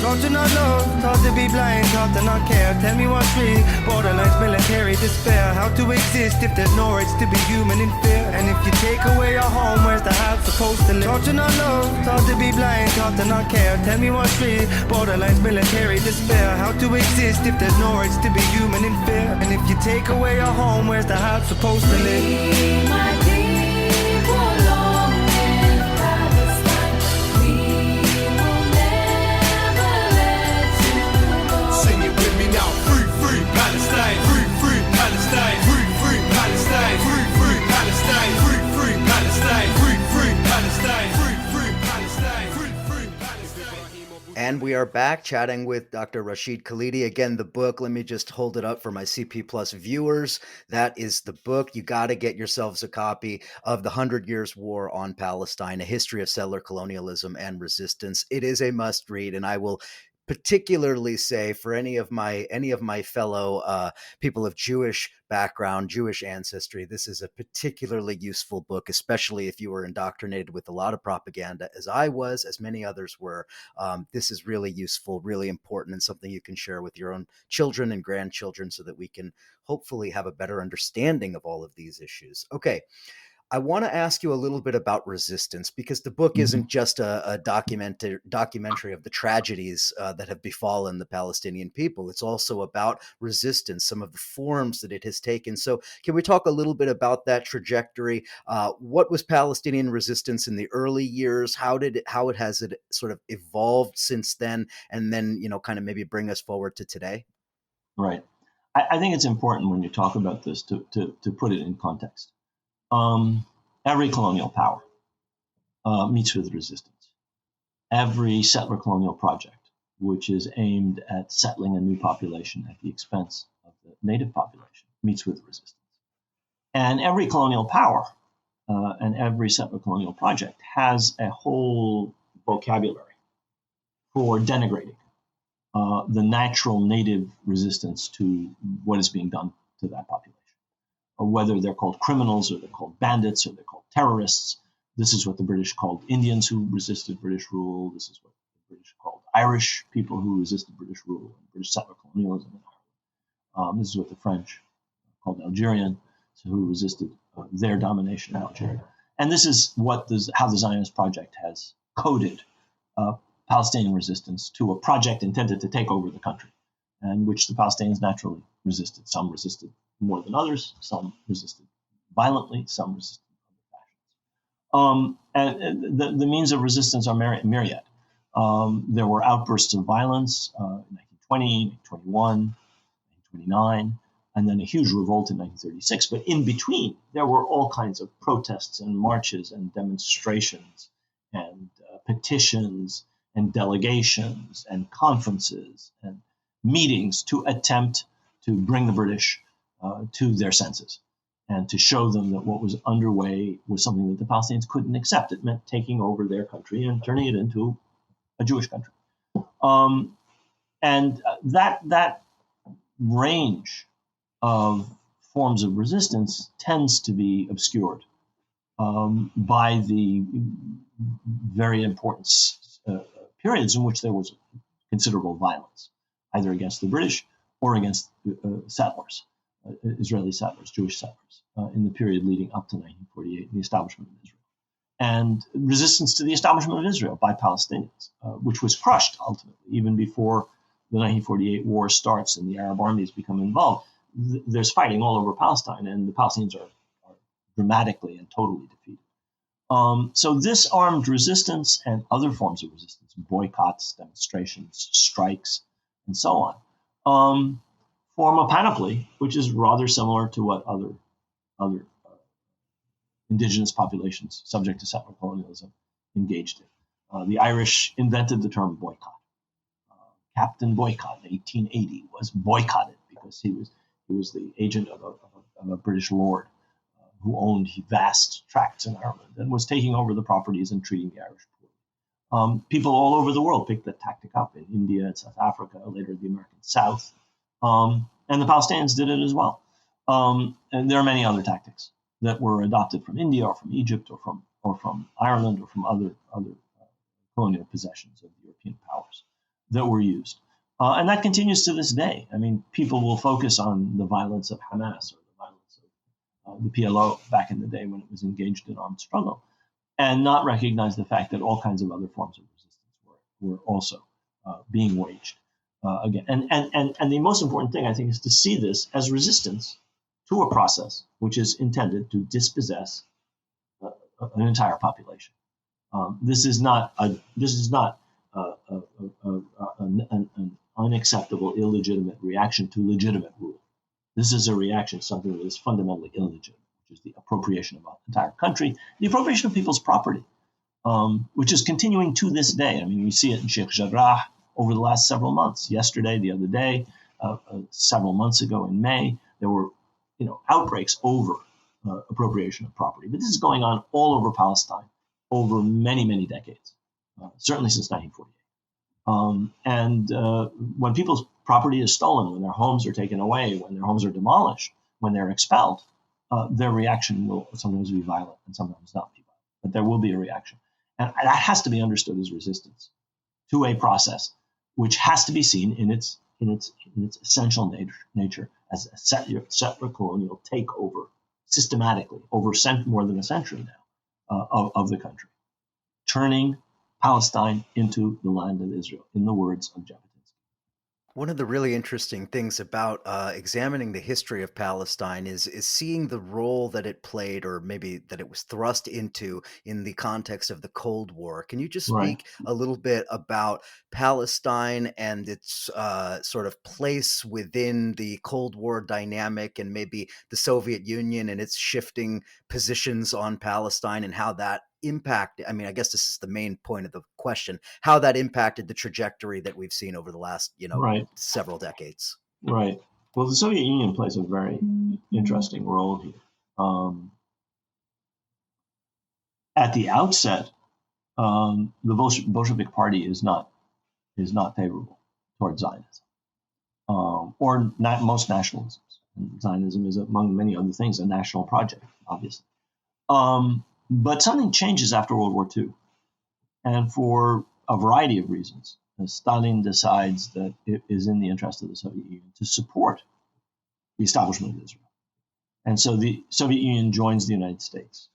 Taught to not love, taught to be blind, taught to not care. Tell me what's real, borderlines, military despair. How to exist if there's no rights to be human in fear? And if you take away your home, where's the house of supposed to live. Taught to not love, taught to be blind, taught to not care. Tell me what's real, borderline military despair. How to exist if there's no rights to be human in fear? And if you take away your home, where's the heart supposed to live? We, my people, long live Palestine. We will never let you go. Sing it with me now. Free, free Palestine. Free, free Palestine. Free, free Palestine. Free, free Palestine. Free, free Palestine. Free, free Palestine. Free, free Palestine. Free, free Palestine. And we are back chatting with Dr. Rashid Khalidi. Again, the book, let me just hold it up for my CP Plus viewers. That is the book. You got to get yourselves a copy of The 100 Years' War on Palestine, A History of Settler Colonialism and Resistance. It is a must read, and I will particularly say for any of my fellow people of Jewish background, Jewish ancestry, this is a particularly useful book, especially if you were indoctrinated with a lot of propaganda, as I was, as many others were. This is really useful, really important, and something you can share with your own children and grandchildren so that we can hopefully have a better understanding of all of these issues. Okay. I want to ask you a little bit about resistance, because the book isn't just a documentary of the tragedies that have befallen the Palestinian people. It's also about resistance, some of the forms that it has taken. So can we talk a little bit about that trajectory? What was Palestinian resistance in the early years? How has it sort of evolved since then? And then, kind of maybe bring us forward to today. Right. I think it's important when you talk about this to put it in context. Every colonial power meets with resistance. Every settler colonial project, which is aimed at settling a new population at the expense of the native population, meets with resistance. And every colonial power and every settler colonial project has a whole vocabulary for denigrating the natural native resistance to what is being done to that population. Whether they're called criminals or they're called bandits or they're called terrorists. This is what the British called Indians who resisted British rule. This is what the British called Irish people who resisted British rule and British settler colonialism in Ireland. This is what the French called Algerian, who resisted their domination in Algeria. And this is how the Zionist project has coded Palestinian resistance to a project intended to take over the country, and which the Palestinians naturally resisted. Some resisted more than others, some resisted violently, some resisted in other fashions. And the means of resistance are myriad. There were outbursts of violence in 1920, 1921, 1929, and then a huge revolt in 1936. But in between, there were all kinds of protests and marches and demonstrations and petitions and delegations and conferences and meetings to attempt to bring the British to their senses and to show them that what was underway was something that the Palestinians couldn't accept. It meant taking over their country and turning it into a Jewish country. And that range of forms of resistance tends to be obscured by the very important periods in which there was considerable violence, either against the British or against settlers. Israeli settlers, Jewish settlers, in the period leading up to 1948, the establishment of Israel. And resistance to the establishment of Israel by Palestinians, which was crushed ultimately, even before the 1948 war starts and the Arab armies become involved. There's fighting all over Palestine, and the Palestinians are dramatically and totally defeated. So this armed resistance and other forms of resistance, boycotts, demonstrations, strikes, and so on, form a panoply, which is rather similar to what other indigenous populations subject to settler colonialism engaged in. The Irish invented the term boycott. Captain Boycott in 1880 was boycotted because he was the agent of a British lord who owned vast tracts in Ireland and was taking over the properties and treating the Irish poorly. People all over the world picked that tactic up in India and South Africa, later the American South. And the Palestinians did it as well. And there are many other tactics that were adopted from India or from Egypt or from Ireland or from other colonial possessions of the European powers that were used. And that continues to this day. I mean, people will focus on the violence of Hamas or the violence of the PLO back in the day when it was engaged in armed struggle. and not recognize the fact that all kinds of other forms of resistance were also being waged again. And the most important thing, I think, is to see this as resistance to a process which is intended to dispossess an entire population. This is not an unacceptable, illegitimate reaction to legitimate rule. This is a reaction to something that is fundamentally illegitimate, which is the appropriation of an entire country, the appropriation of people's property, which is continuing to this day. I mean, we see it in Sheikh Jarrah over the last several months. Yesterday, the other day, several months ago in May, there were outbreaks over appropriation of property. But this is going on all over Palestine over many, many decades, certainly since 1948. When people's property is stolen, when their homes are taken away, when their homes are demolished, when they're expelled, their reaction will sometimes be violent and sometimes not be violent. But there will be a reaction. And that has to be understood as resistance to a process which has to be seen in its essential nature as a settler colonial takeover systematically over more than a century now of the country, turning Palestine into the land of Israel, in the words of Jabotinsky. One of the really interesting things about examining the history of Palestine is seeing the role that it played, or maybe that it was thrust into, in the context of the Cold War. Can you just speak a little bit about Palestine and its sort of place within the Cold War dynamic, and maybe the Soviet Union and its shifting positions on Palestine, and how that impacted, I mean, I guess this is the main point of the question, how that impacted the trajectory that we've seen over the last, several decades. Right. Well, the Soviet Union plays a very interesting role here. At the outset, the Bolshevik Party is not favorable towards Zionism, or most nationalisms. And Zionism is, among many other things, a national project, obviously. But something changes after World War II. And for a variety of reasons, Stalin decides that it is in the interest of the Soviet Union to support the establishment of Israel. And so the Soviet Union joins the United States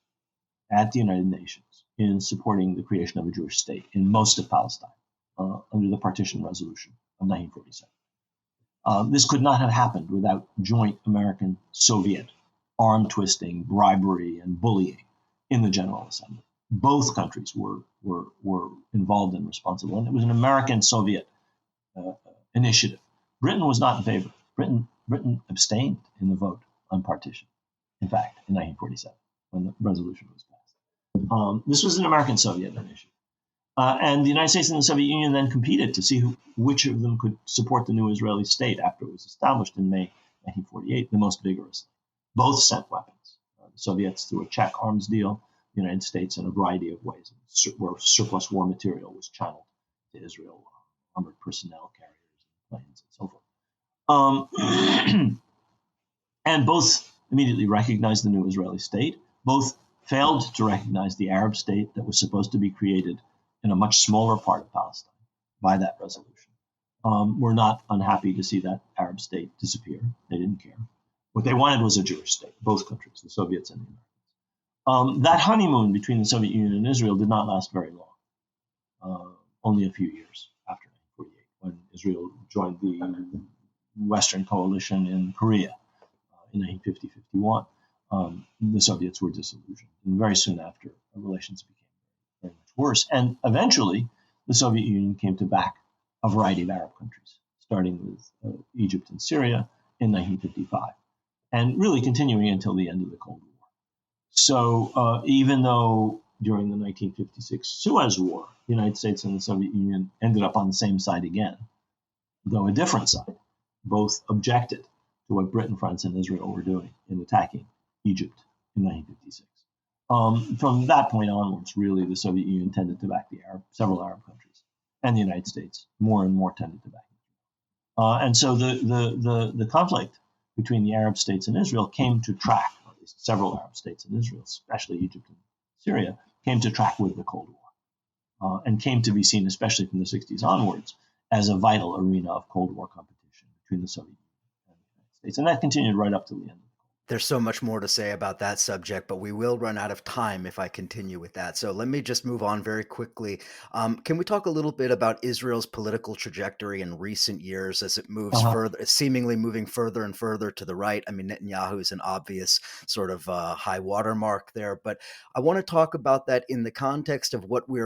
at the United Nations in supporting the creation of a Jewish state in most of Palestine under the Partition Resolution of 1947. This could not have happened without joint American-Soviet arm-twisting, bribery, and bullying in the General Assembly. Both countries were involved and responsible, and it was an American-Soviet initiative. Britain was not in favor. Britain abstained in the vote on partition, in fact, in 1947, when the resolution was passed. This was an American-Soviet initiative. And the United States and the Soviet Union then competed to see which of them could support the new Israeli state after it was established in May 1948 the most vigorously. Both sent weapons. The Soviets through a Czech arms deal, the United States in a variety of ways, where surplus war material was channeled to Israel, armored personnel carriers, planes, and so forth. And both immediately recognized the new Israeli state. Both failed to recognize the Arab state that was supposed to be created in a much smaller part of Palestine by that resolution. Were not unhappy to see that Arab state disappear. They didn't care. What they wanted was a Jewish state, both countries, the Soviets and the Americans. That honeymoon between the Soviet Union and Israel did not last very long, only a few years after 1948, when Israel joined the Western coalition in Korea in 1950-51. The Soviets were disillusioned, and very soon after, relations became very much worse. And eventually, the Soviet Union came to back a variety of Arab countries, starting with Egypt and Syria in 1955, and really continuing until the end of the Cold War. So even though during the 1956 Suez War, the United States and the Soviet Union ended up on the same side again, though a different side, both objected to what Britain, France, and Israel were doing in attacking Egypt in 1956. From that point onwards, really, the Soviet Union tended to back several Arab countries, and the United States more and more tended to back Israel. And so the conflict between the Arab states and Israel came to track, or at least several Arab states and Israel, especially Egypt and Syria, came to track with the Cold War, and came to be seen, especially from the 60s onwards, as a vital arena of Cold War competition between the Soviet Union and the United States. And that continued right up to the end of the Cold There's so much more to say about that subject, but we will run out of time if I continue with that. So let me just move on very quickly. Can we talk a little bit about Israel's political trajectory in recent years as it moves further, seemingly moving further and further to the right? I mean, Netanyahu is an obvious sort of high watermark there, but I want to talk about that in the context of what we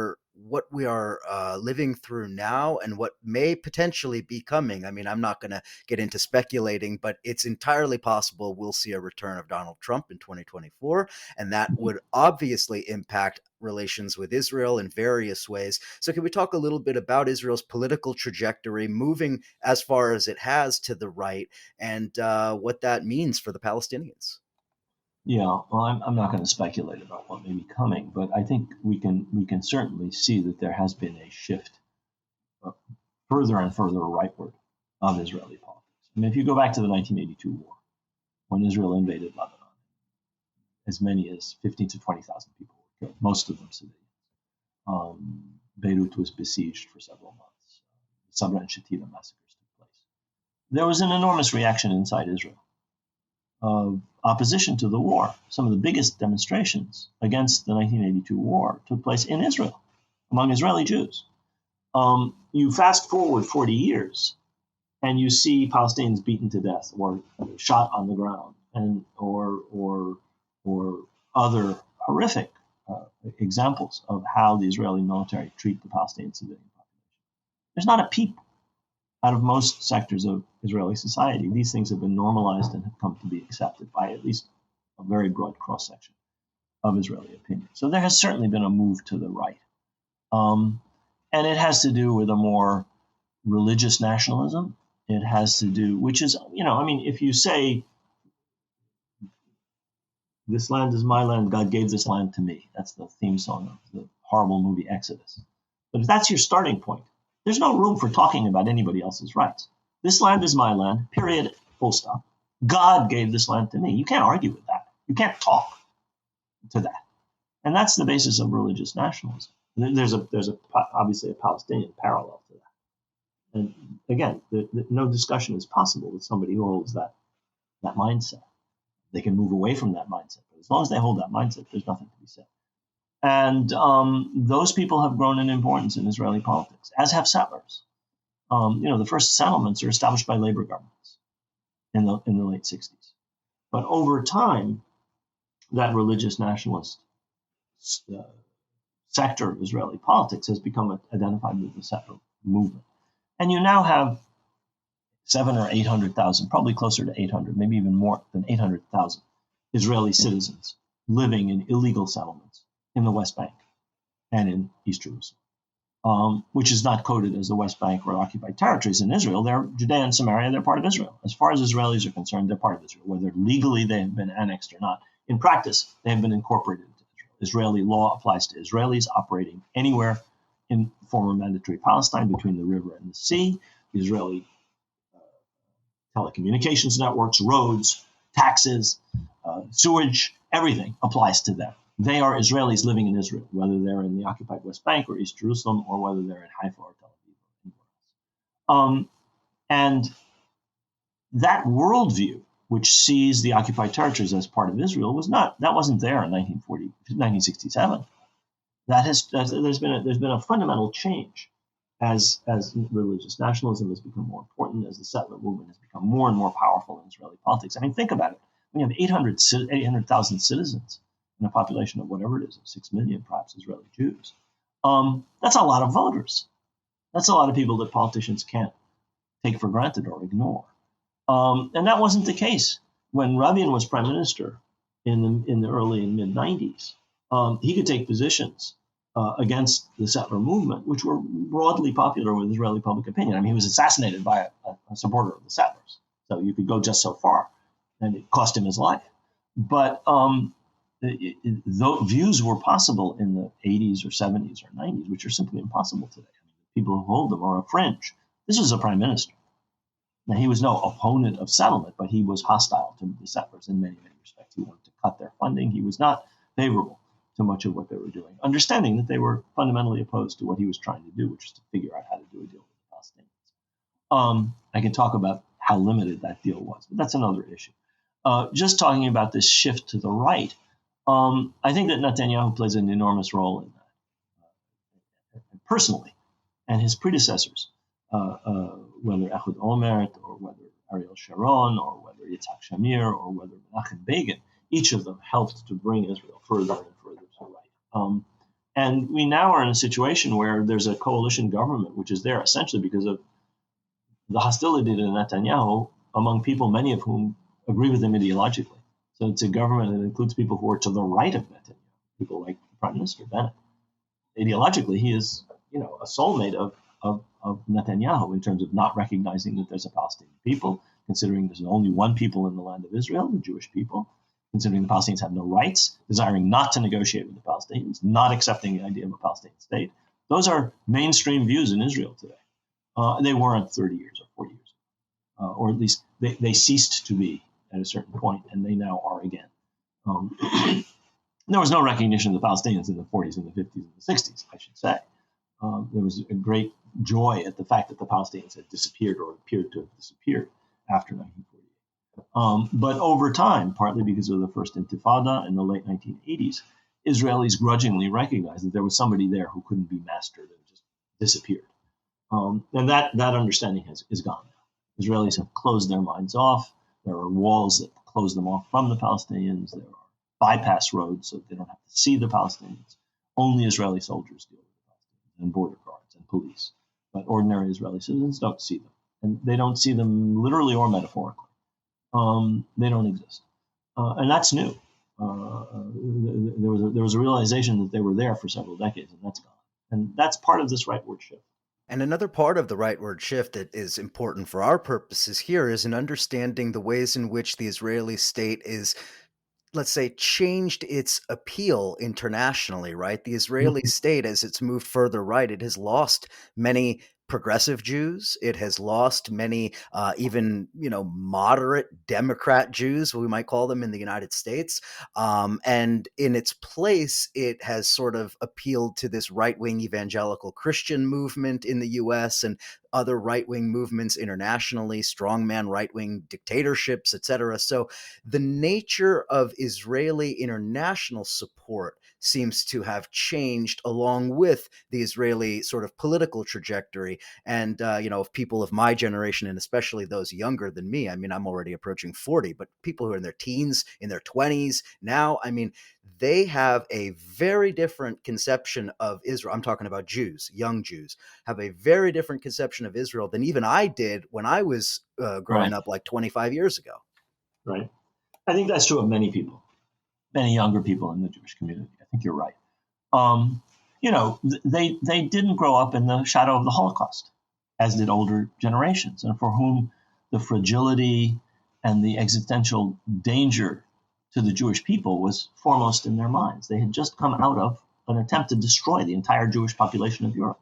are living through now and what may potentially be coming. I mean, I'm not going to get into speculating, but it's entirely possible we'll see a return of Donald Trump in 2024, and that would obviously impact relations with Israel in various ways. So can we talk a little bit about Israel's political trajectory moving as far as it has to the right, and what that means for the Palestinians? Yeah, well, I'm not going to speculate about what may be coming, but I think we can certainly see that there has been a shift further and further rightward of Israeli politics. I mean, if you go back to the 1982 war, when Israel invaded Lebanon, as many as 15 to 20,000 people were killed, most of them civilians. Beirut was besieged for several months. Sabra and Shatila massacres took place. There was an enormous reaction inside Israel of opposition to the war. Some of the biggest demonstrations against the 1982 war took place in Israel, among Israeli Jews. You fast forward 40 years, and you see Palestinians beaten to death or shot on the ground, and or other horrific examples of how the Israeli military treat the Palestinian civilian population. There's not a peep out of most sectors of Israeli society. These things have been normalized and have come to be accepted by at least a very broad cross-section of Israeli opinion. So there has certainly been a move to the right. And it has to do with a more religious nationalism. It has to do, which is, I mean, if you say, this land is my land, God gave this land to me. That's the theme song of the horrible movie Exodus. But if that's your starting point, there's no room for talking about anybody else's rights. This land is my land, period, full stop. God gave this land to me. You can't argue with that. You can't talk to that. And that's the basis of religious nationalism. There's obviously a Palestinian parallel to that. And again, no discussion is possible with somebody who holds that mindset. They can move away from that mindset, but as long as they hold that mindset, there's nothing to be said. And those people have grown in importance in Israeli politics, as have settlers. The first settlements are established by labor governments in the late 60s. But over time, that religious nationalist sector of Israeli politics has become identified with the settler movement. And you now have 700,000 or 800,000, probably closer to 800, maybe even more than 800,000 Israeli citizens living in illegal settlements in the West Bank and in East Jerusalem, which is not coded as the West Bank or occupied territories in Israel. They're Judea and Samaria, they're part of Israel. As far as Israelis are concerned, they're part of Israel, whether legally they have been annexed or not. In practice, they have been incorporated into Israel. Israeli law applies to Israelis operating anywhere in former mandatory Palestine between the river and the sea. The Israeli telecommunications networks, roads, taxes, sewage, everything applies to them. They are Israelis living in Israel, whether they're in the occupied West Bank or East Jerusalem, or whether they're in Haifa or Tel Aviv or anywhere else. And that worldview, which sees the occupied territories as part of Israel, wasn't there in 1967. There's been a fundamental change as religious nationalism has become more important, as the settler movement has become more and more powerful in Israeli politics. I mean, think about it. We have 800,000 citizens in a population of whatever it is, of 6 million, perhaps, Israeli Jews. That's a lot of voters. That's a lot of people that politicians can't take for granted or ignore. And that wasn't the case when Rabin was prime minister in the early and mid 90s. He could take positions against the settler movement, which were broadly popular with Israeli public opinion. I mean, he was assassinated by a supporter of the settlers, so you could go just so far, and it cost him his life. But views were possible in the 80s or 70s or 90s, which are simply impossible today. I mean, the people who hold them are a fringe. This was a prime minister. Now, he was no opponent of settlement, but he was hostile to the settlers in many, many respects. He wanted to cut their funding. He was not favorable to much of what they were doing, understanding that they were fundamentally opposed to what he was trying to do, which is to figure out how to do a deal with the Palestinians. I can talk about how limited that deal was, but that's another issue. Just talking about this shift to the right, I think that Netanyahu plays an enormous role in that, personally, and his predecessors, whether Ehud Olmert or whether Ariel Sharon or whether Yitzhak Shamir or whether Menachem Begin, each of them helped to bring Israel further and further to the right. And we now are in a situation where there's a coalition government, which is there essentially because of the hostility to Netanyahu among people, many of whom agree with him ideologically. So it's a government that includes people who are to the right of Netanyahu, people like Prime Minister Bennett. Ideologically, he is, a soulmate of Netanyahu in terms of not recognizing that there's a Palestinian people, considering there's only one people in the land of Israel, the Jewish people, considering the Palestinians have no rights, desiring not to negotiate with the Palestinians, not accepting the idea of a Palestinian state. Those are mainstream views in Israel today. They weren't 30 years or 40 years ago, or at least they ceased to be at a certain point, and they now are again. There was no recognition of the Palestinians in the 40s and the 50s and the 60s, I should say. There was a great joy at the fact that the Palestinians had disappeared or appeared to have disappeared after 1948. But over time, partly because of the first Intifada in the late 1980s, Israelis grudgingly recognized that there was somebody there who couldn't be mastered and just disappeared. And that understanding is gone now. Israelis have closed their minds off. There are walls that close them off from the Palestinians. There are bypass roads so they don't have to see the Palestinians. Only Israeli soldiers deal with the Palestinians and border guards and police. But ordinary Israeli citizens don't see them. And they don't see them literally or metaphorically. They don't exist. And that's new. There was a realization that they were there for several decades, and that's gone. And that's part of this rightward shift. And another part of the rightward shift that is important for our purposes here is in understanding the ways in which the Israeli state is, let's say, changed its appeal internationally, right? The Israeli state, as it's moved further right, it has lost many progressive Jews. It has lost many even, moderate Democrat Jews, we might call them in the United States. And in its place, it has sort of appealed to this right-wing evangelical Christian movement in the U.S. and other right-wing movements internationally, strongman right-wing dictatorships, etc. So the nature of Israeli international support seems to have changed along with the Israeli sort of political trajectory. And, if people of my generation, and especially those younger than me, I'm already approaching 40, but people who are in their teens, in their 20s now, they have a very different conception of Israel. I'm talking about Jews, young Jews, have a very different conception of Israel than even I did when I was growing up like 25 years ago. Right. I think that's true of many people, many younger people in the Jewish community. I think you're right. They didn't grow up in the shadow of the Holocaust, as did older generations, and for whom the fragility and the existential danger to the Jewish people was foremost in their minds. They had just come out of an attempt to destroy the entire Jewish population of Europe.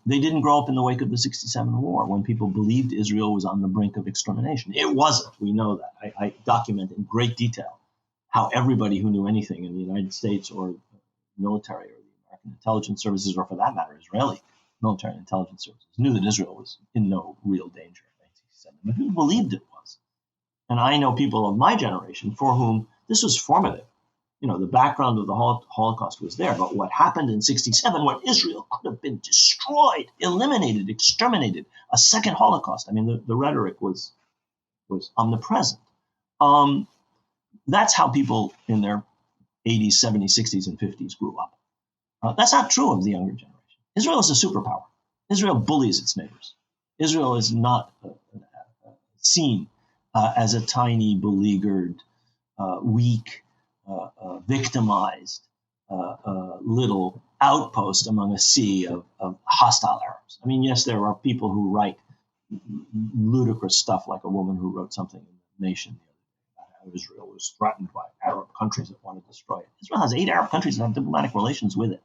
They didn't grow up in the wake of the 1967 war when people believed Israel was on the brink of extermination. It wasn't. We know that. I document in great detail how everybody who knew anything in the United States or military or the American intelligence services, or for that matter, Israeli military and intelligence services, knew that Israel was in no real danger in 1967, but who believed it was. And I know people of my generation for whom this was formative. The background of the Holocaust was there, but what happened in 1967, when Israel could have been destroyed, eliminated, exterminated, a second Holocaust. The rhetoric was omnipresent. That's how people in their 80s, 70s, 60s, and 50s grew up. That's not true of the younger generation. Israel is a superpower. Israel bullies its neighbors. Israel is not seen as a tiny, beleaguered, weak, victimized little outpost among a sea of hostile Arabs. Yes, there are people who write ludicrous stuff, like a woman who wrote something in The Nation the other day about how Israel was threatened by Arab countries that want to destroy it. Israel has 8 Arab countries that have diplomatic relations with it,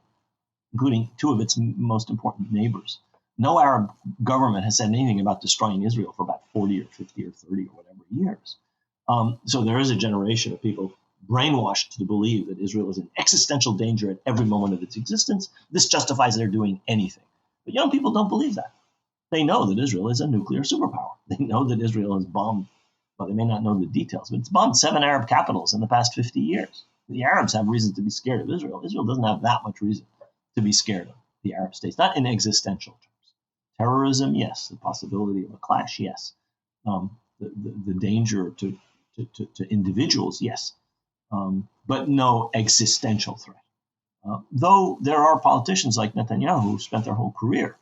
including 2 of its most important neighbors. No Arab government has said anything about destroying Israel for about 40 or 50 or 30 or whatever years. So there is a generation of people brainwashed to believe that Israel is in existential danger at every moment of its existence. This justifies their doing anything. But young people don't believe that. They know that Israel is a nuclear superpower. They know that Israel has bombed Well, they may not know the details, but it's bombed 7 Arab capitals in the past 50 years. The Arabs have reason to be scared of Israel. Israel doesn't have that much reason to be scared of the Arab states, not in existential terms. Terrorism, yes. The possibility of a clash, yes. The danger to individuals, yes. But no existential threat. Though there are politicians like Netanyahu who spent their whole career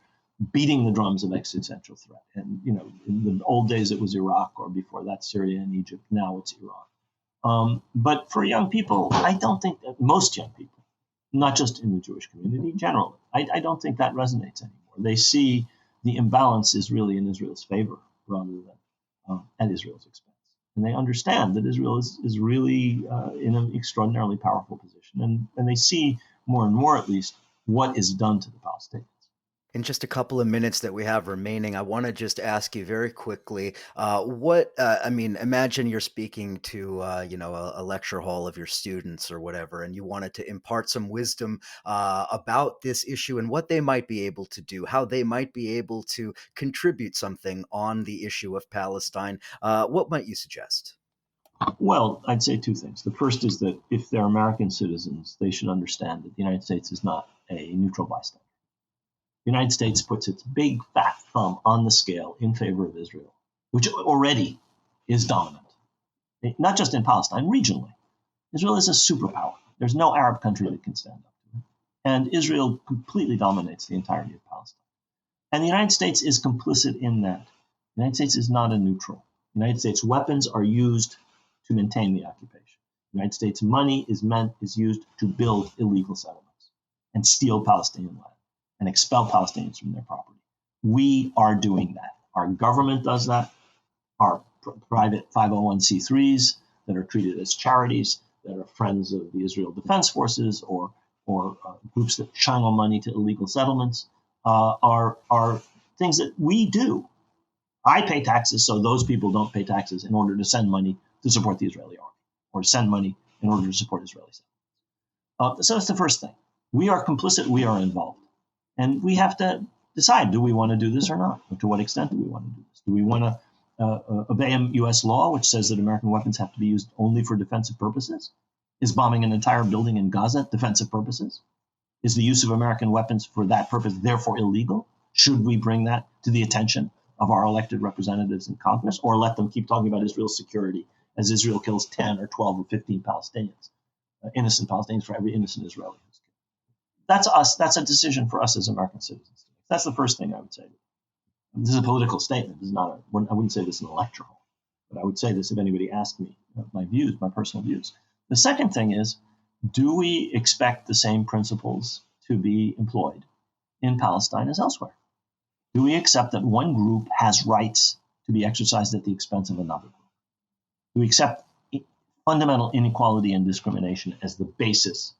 beating the drums of existential threat. And, in the old days it was Iraq, or before that Syria and Egypt. Now it's Iran. But for young people, I don't think that most young people, not just in the Jewish community, generally, I don't think that resonates anymore. They see the imbalance is really in Israel's favor rather than at Israel's expense. And they understand that Israel is really in an extraordinarily powerful position. And they see more and more, at least, what is done to the Palestinians. In just a couple of minutes that we have remaining, I want to just ask you very quickly, imagine you're speaking to, a lecture hall of your students or whatever, and you wanted to impart some wisdom about this issue and what they might be able to do, how they might be able to contribute something on the issue of Palestine. What might you suggest? Well, I'd say two things. The first is that if they're American citizens, they should understand that the United States is not a neutral bystander. The United States puts its big fat thumb on the scale in favor of Israel, which already is dominant, not just in Palestine, regionally. Israel is a superpower. There's no Arab country that can stand up to it. And Israel completely dominates the entirety of Palestine. And the United States is complicit in that. The United States is not a neutral. The United States weapons are used to maintain the occupation. The United States money is used to build illegal settlements and steal Palestinian land and expel Palestinians from their property. We are doing that. Our government does that. Our private 501c3s that are treated as charities, that are friends of the Israel Defense Forces or groups that channel money to illegal settlements, are things that we do. I pay taxes so those people don't pay taxes in order to send money to support the Israeli army or send money in order to support Israeli settlements. So that's the first thing. We are complicit. We are involved. And we have to decide, do we want to do this or not? Or to what extent do we want to do this? Do we want to obey U.S. law, which says that American weapons have to be used only for defensive purposes? Is bombing an entire building in Gaza defensive purposes? Is the use of American weapons for that purpose therefore illegal? Should we bring that to the attention of our elected representatives in Congress, or let them keep talking about Israel's security as Israel kills 10 or 12 or 15 Palestinians, innocent Palestinians for every innocent Israeli? That's us. That's a decision for us as American citizens. That's the first thing I would say. This is a political statement. This is not I wouldn't say this in a lecture hall, but I would say this if anybody asked me my views, my personal views. The second thing is, do we expect the same principles to be employed in Palestine as elsewhere? Do we accept that one group has rights to be exercised at the expense of another group? Do we accept fundamental inequality and discrimination as the basis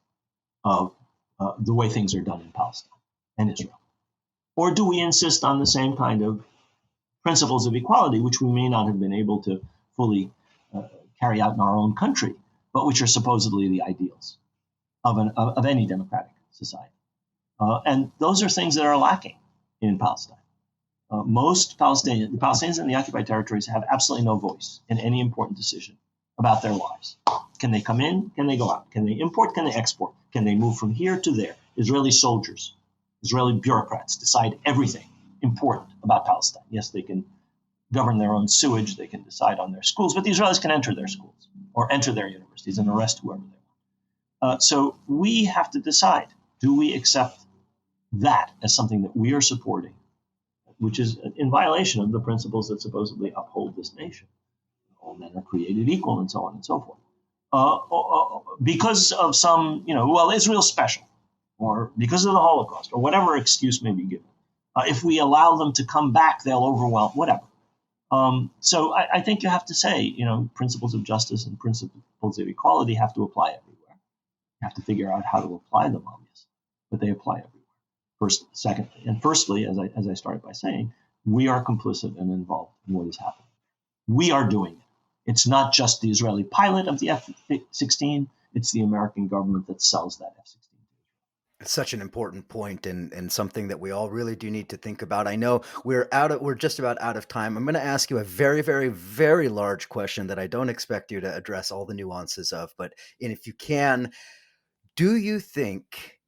of the way things are done in Palestine and Israel? Or do we insist on the same kind of principles of equality, which we may not have been able to fully carry out in our own country, but which are supposedly the ideals of any democratic society? And those are things that are lacking in Palestine. The Palestinians in the occupied territories have absolutely no voice in any important decision about their lives. Can they come in? Can they go out? Can they import? Can they export? Can they move from here to there? Israeli soldiers, Israeli bureaucrats decide everything important about Palestine. Yes, they can govern their own sewage. They can decide on their schools, but the Israelis can enter their schools or enter their universities and arrest whoever they want. So we have to decide, do we accept that as something that we are supporting, which is in violation of the principles that supposedly uphold this nation? All men are created equal, and so on and so forth. Because of some, Israel's special, or because of the Holocaust, or whatever excuse may be given. If we allow them to come back, they'll overwhelm, whatever. So I think you have to say, principles of justice and principles of equality have to apply everywhere. You have to figure out how to apply them, obviously, but they apply everywhere. Firstly, as I started by saying, we are complicit and involved in what is happening. We are doing it. It's not just the Israeli pilot of the F-16. It's the American government that sells that F-16. It's such an important point, and something that we all really do need to think about. I know we're just about out of time. I'm going to ask you a very, very, very large question that I don't expect you to address all the nuances of, but and if you can, do you think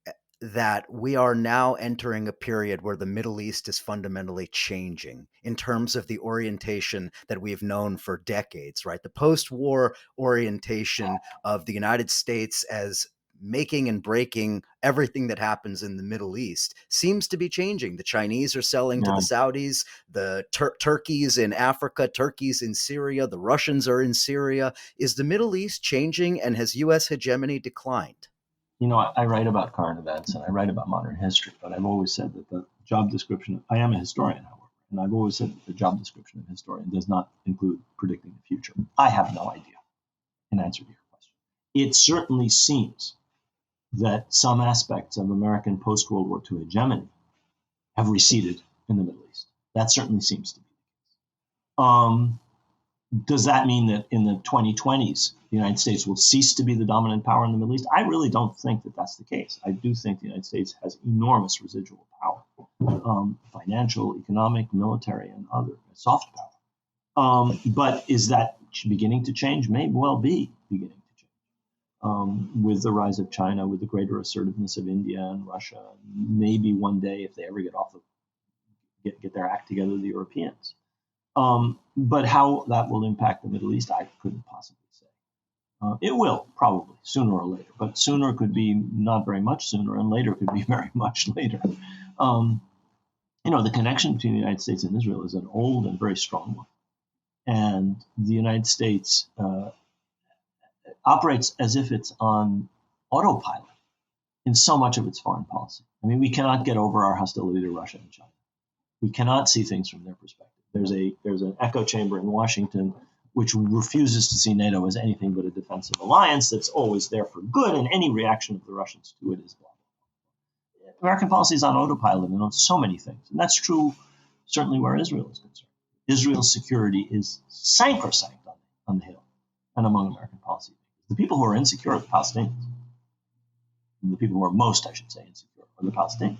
that we are now entering a period where the Middle East is fundamentally changing in terms of the orientation that we've known for decades, right? The post-war orientation of the United States as making and breaking everything that happens in the Middle East seems to be changing. The Chinese are selling to Yeah. the Saudis, the Turkeys in Africa, Turkeys in Syria, the Russians are in Syria. Is the Middle East changing, and has U.S. hegemony declined? I write about current events and I write about modern history, but I've always said that the job description, I am a historian, however, and I've always said that the job description of a historian does not include predicting the future. I have no idea, in answer to your question. It certainly seems that some aspects of American post-World War II hegemony have receded in the Middle East. That certainly seems to be the case. Does that mean that in the 2020s, the United States will cease to be the dominant power in the Middle East? I really don't think that that's the case. I do think the United States has enormous residual power, financial, economic, military, and other soft power. But is that beginning to change? May well be beginning to change. With the rise of China, with the greater assertiveness of India and Russia, maybe one day, if they ever get their act together, the Europeans. But how that will impact the Middle East, I couldn't possibly say. It will, probably, sooner or later. But sooner could be not very much sooner, and later could be very much later. The connection between the United States and Israel is an old and very strong one. And the United States operates as if it's on autopilot in so much of its foreign policy. I mean, we cannot get over our hostility to Russia and China. We cannot see things from their perspective. There's an echo chamber in Washington which refuses to see NATO as anything but a defensive alliance that's always there for good, and any reaction of the Russians to it is blah. American policy is on autopilot and on so many things, and that's true certainly where Israel is concerned. Israel's security is sacrosanct on the Hill and among American policy. The people who are insecure are the Palestinians. And the people who are most, I should say, insecure are the Palestinians.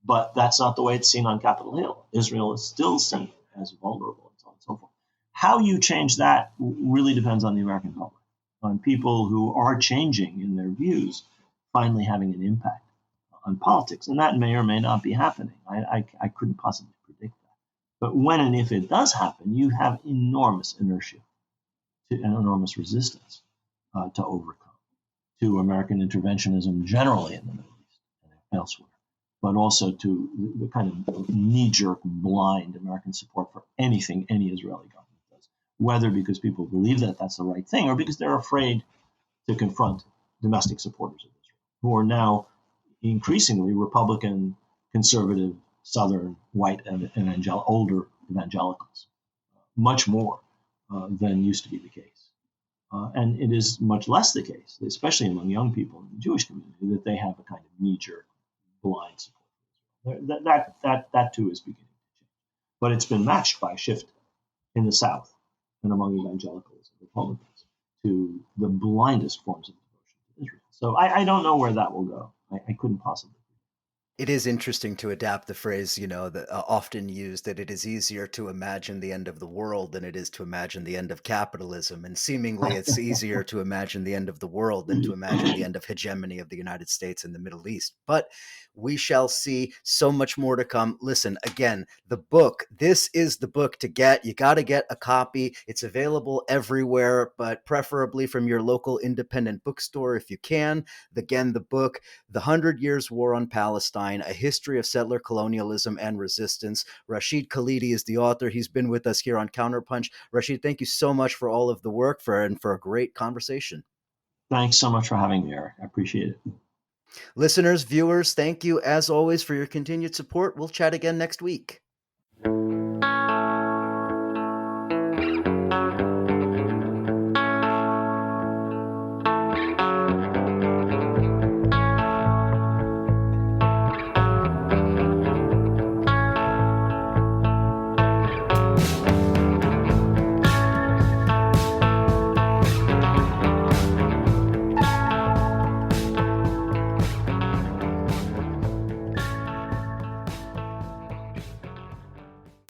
But that's not the way it's seen on Capitol Hill. Israel is still seen as vulnerable, and so on and so forth. How you change that really depends on the American public, on people who are changing in their views, finally having an impact on politics. And that may or may not be happening. I couldn't possibly predict that. But when and if it does happen, you have enormous inertia and enormous resistance to overcome, to American interventionism generally in the Middle East and elsewhere, but also to the kind of knee-jerk, blind American support for anything any Israeli government does, whether because people believe that that's the right thing or because they're afraid to confront domestic supporters of Israel, who are now increasingly Republican, conservative, Southern, white, and older evangelicals, much more than used to be the case. And it is much less the case, especially among young people in the Jewish community, that they have a kind of knee-jerk, blind support. That too is beginning to change. But it's been matched by a shift in the South and among evangelicals and Republicans to the blindest forms of devotion to Israel. So I don't know where that will go. I couldn't possibly. It is interesting to adapt the phrase, that often used, that it is easier to imagine the end of the world than it is to imagine the end of capitalism. And seemingly it's easier to imagine the end of the world than to imagine the end of hegemony of the United States in the Middle East. But we shall see. So much more to come. Listen, again, the book, this is the book to get. You got to get a copy. It's available everywhere, but preferably from your local independent bookstore if you can. Again, the book, The 100 Years' War on Palestine, A History of Settler Colonialism and Resistance. Rashid Khalidi is the author. He's been with us here on CounterPunch. Rashid, thank you so much for all of the work and for a great conversation. Thanks so much for having me, Eric. I appreciate it. Listeners, viewers, thank you as always for your continued support. We'll chat again next week.